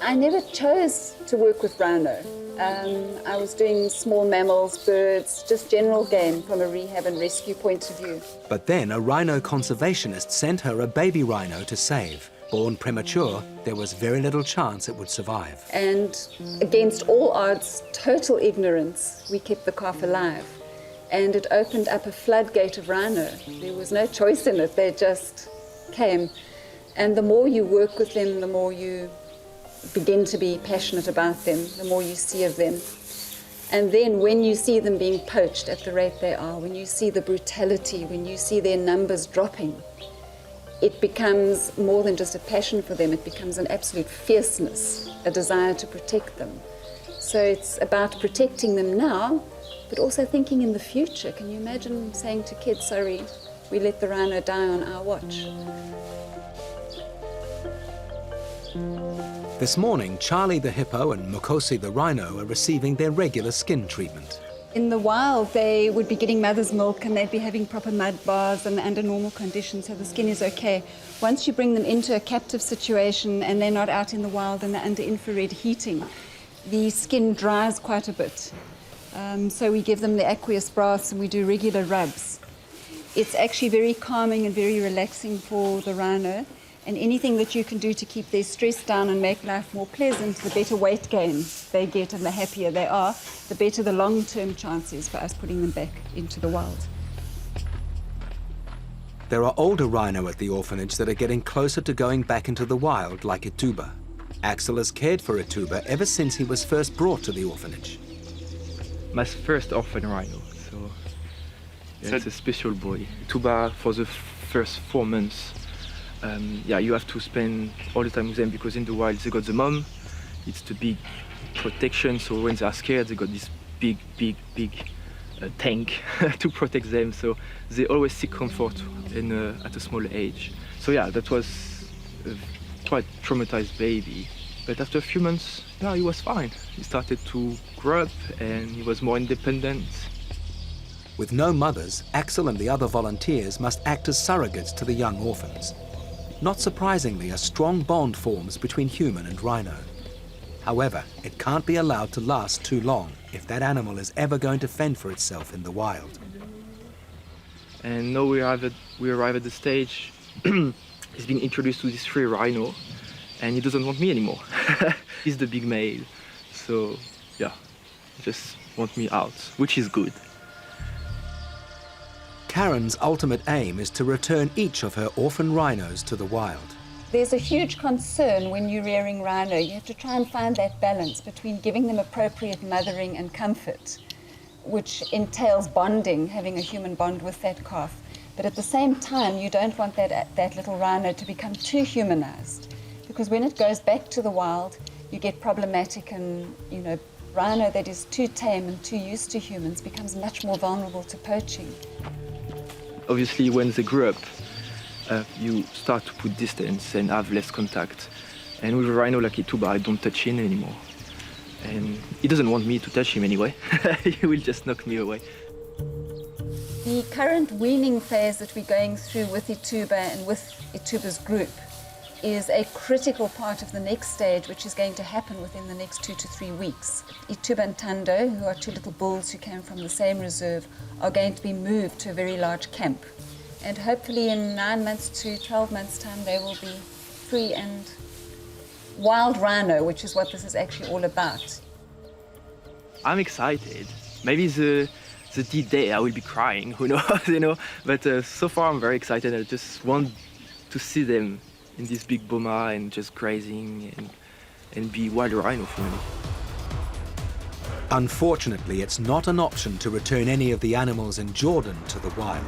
I never chose to work with rhino. I was doing small mammals, birds, just general game from a rehab and rescue point of view. But then a rhino conservationist sent her a baby rhino to save. Born premature, there was very little chance it would survive. And against all odds, total ignorance, we kept the calf alive. And it opened up a floodgate of rhino. There was no choice in it, they just came. And the more you work with them, the more you begin to be passionate about them, the more you see of them. And then when you see them being poached at the rate they are, when you see the brutality, when you see their numbers dropping, it becomes more than just a passion for them, it becomes an absolute fierceness, a desire to protect them. So it's about protecting them now, but also thinking in the future. Can you imagine saying to kids, sorry, we let the rhino die on our watch? This morning, Charlie the hippo and Mukosi the rhino are receiving their regular skin treatment. In the wild, they would be getting mother's milk and they'd be having proper mud baths and under normal conditions, so the skin is okay. Once you bring them into a captive situation and they're not out in the wild and they're under infrared heating, the skin dries quite a bit. So we give them the aqueous baths and we do regular rubs. It's actually very calming and very relaxing for the rhino, and anything that you can do to keep their stress down and make life more pleasant, the better weight gain they get and the happier they are, the better the long-term chances for us putting them back into the wild. There are older rhino at the orphanage that are getting closer to going back into the wild, like Ituba. Axel has cared for Ituba ever since he was first brought to the orphanage. My first orphan rhino, so yeah, it's a special boy. Ituba, for the first 4 months, you have to spend all the time with them because in the wild they got the mom, it's the big protection, so when they are scared they got this big tank to protect them, so they always seek comfort at a small age. So yeah, that was a quite traumatized baby. But after a few months, yeah, he was fine. He started to grow up and he was more independent. With no mothers, Axel and the other volunteers must act as surrogates to the young orphans. Not surprisingly, a strong bond forms between human and rhino. However, it can't be allowed to last too long if that animal is ever going to fend for itself in the wild. And now we arrive at the stage, he's been introduced to this free rhino, and he doesn't want me anymore. He's the big male, so yeah, he just wants me out, which is good. Karen's ultimate aim is to return each of her orphan rhinos to the wild. There's a huge concern when you're rearing rhino. You have to try and find that balance between giving them appropriate mothering and comfort, which entails bonding, having a human bond with that calf. But at the same time, you don't want that little rhino to become too humanized, because when it goes back to the wild, you get problematic, and rhino that is too tame and too used to humans becomes much more vulnerable to poaching. Obviously, when they grow up, you start to put distance and have less contact. And with a rhino like Ituba, I don't touch him anymore. And he doesn't want me to touch him anyway. He will just knock me away. The current weaning phase that we're going through with Ituba and with Ituba's group is a critical part of the next stage, which is going to happen within the next 2 to 3 weeks. Ituba and Tando, who are 2 little bulls who came from the same reserve, are going to be moved to a very large camp. And hopefully in 9 months to 12 months' time, they will be free and wild rhino, which is what this is actually all about. I'm excited. Maybe the D-Day I will be crying, who knows, But so far I'm very excited. I just want to see them in this big boma and just grazing and be wild rhino for me. Unfortunately, it's not an option to return any of the animals in Jordan to the wild.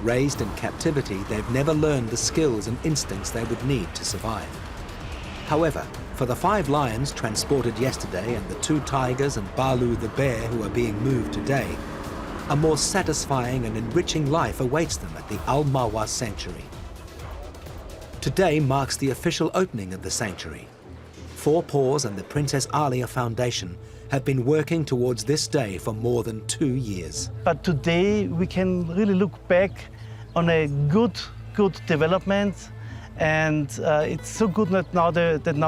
Raised in captivity, they've never learned the skills and instincts they would need to survive. However, for the 5 lions transported yesterday and the 2 tigers and Balu the bear who are being moved today, a more satisfying and enriching life awaits them at the Al Mawa Sanctuary. Today marks the official opening of the sanctuary. Four Paws and the Princess Alia Foundation have been working towards this day for more than 2 years. But today we can really look back on a good development, and it's so good that now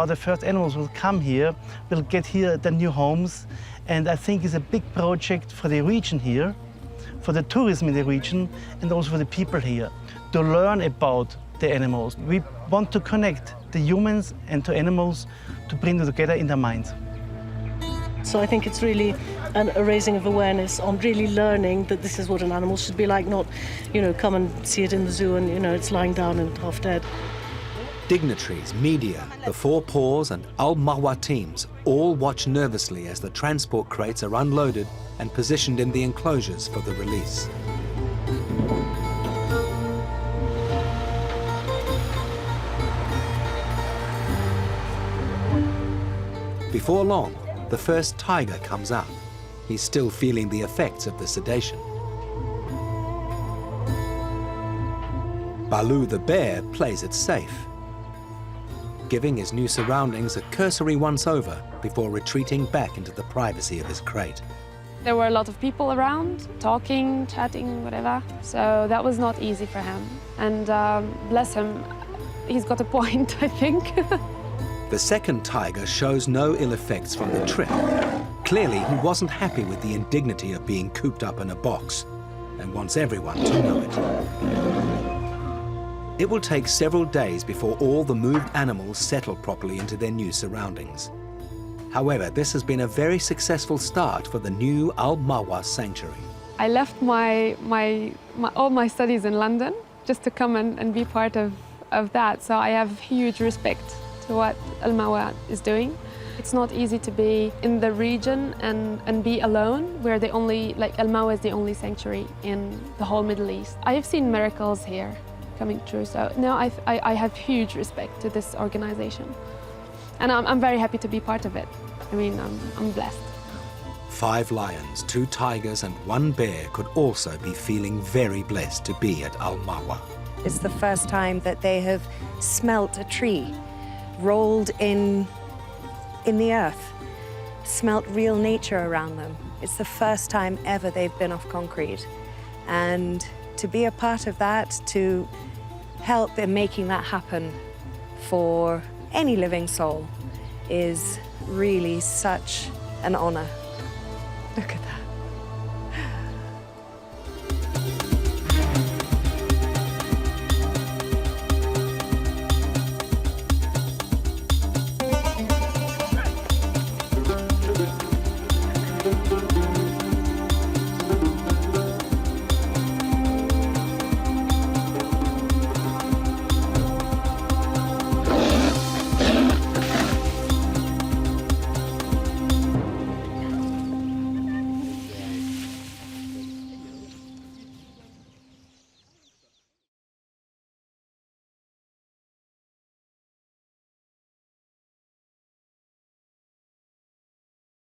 the first animals will come here, will get here their new homes, and I think it's a big project for the region here, for the tourism in the region, and also for the people here, to learn about the animals. We want to connect the humans and the animals to bring them together in their minds. So I think it's really a raising of awareness on really learning that this is what an animal should be like, not, come and see it in the zoo and, it's lying down and half dead. Dignitaries, media, the Four Paws and Al Marwa teams all watch nervously as the transport crates are unloaded and positioned in the enclosures for the release. Before long, the first tiger comes out. He's still feeling the effects of the sedation. Baloo the bear plays it safe, giving his new surroundings a cursory once-over before retreating back into the privacy of his crate. There were a lot of people around, talking, chatting, whatever, so that was not easy for him. And bless him, he's got a point, I think. The second tiger shows no ill effects from the trip. Clearly, he wasn't happy with the indignity of being cooped up in a box and wants everyone to know it. It will take several days before all the moved animals settle properly into their new surroundings. However, this has been a very successful start for the new Al Marwa sanctuary. I left all my studies in London just to come and be part of that, so I have huge respect to what Al Marwa is doing. It's not easy to be in the region and be alone, where Al Marwa is the only sanctuary in the whole Middle East. I have seen miracles here coming true, so no, I have huge respect to this organization. And I'm very happy to be part of it. I mean, I'm blessed. 5 lions, 2 tigers and 1 bear could also be feeling very blessed to be at Al Marwa. It's the first time that they have smelt a tree, rolled in the earth, smelt real nature around them. It's the first time ever they've been off concrete. And to be a part of that, to help in making that happen for any living soul is really such an honor. Look at that.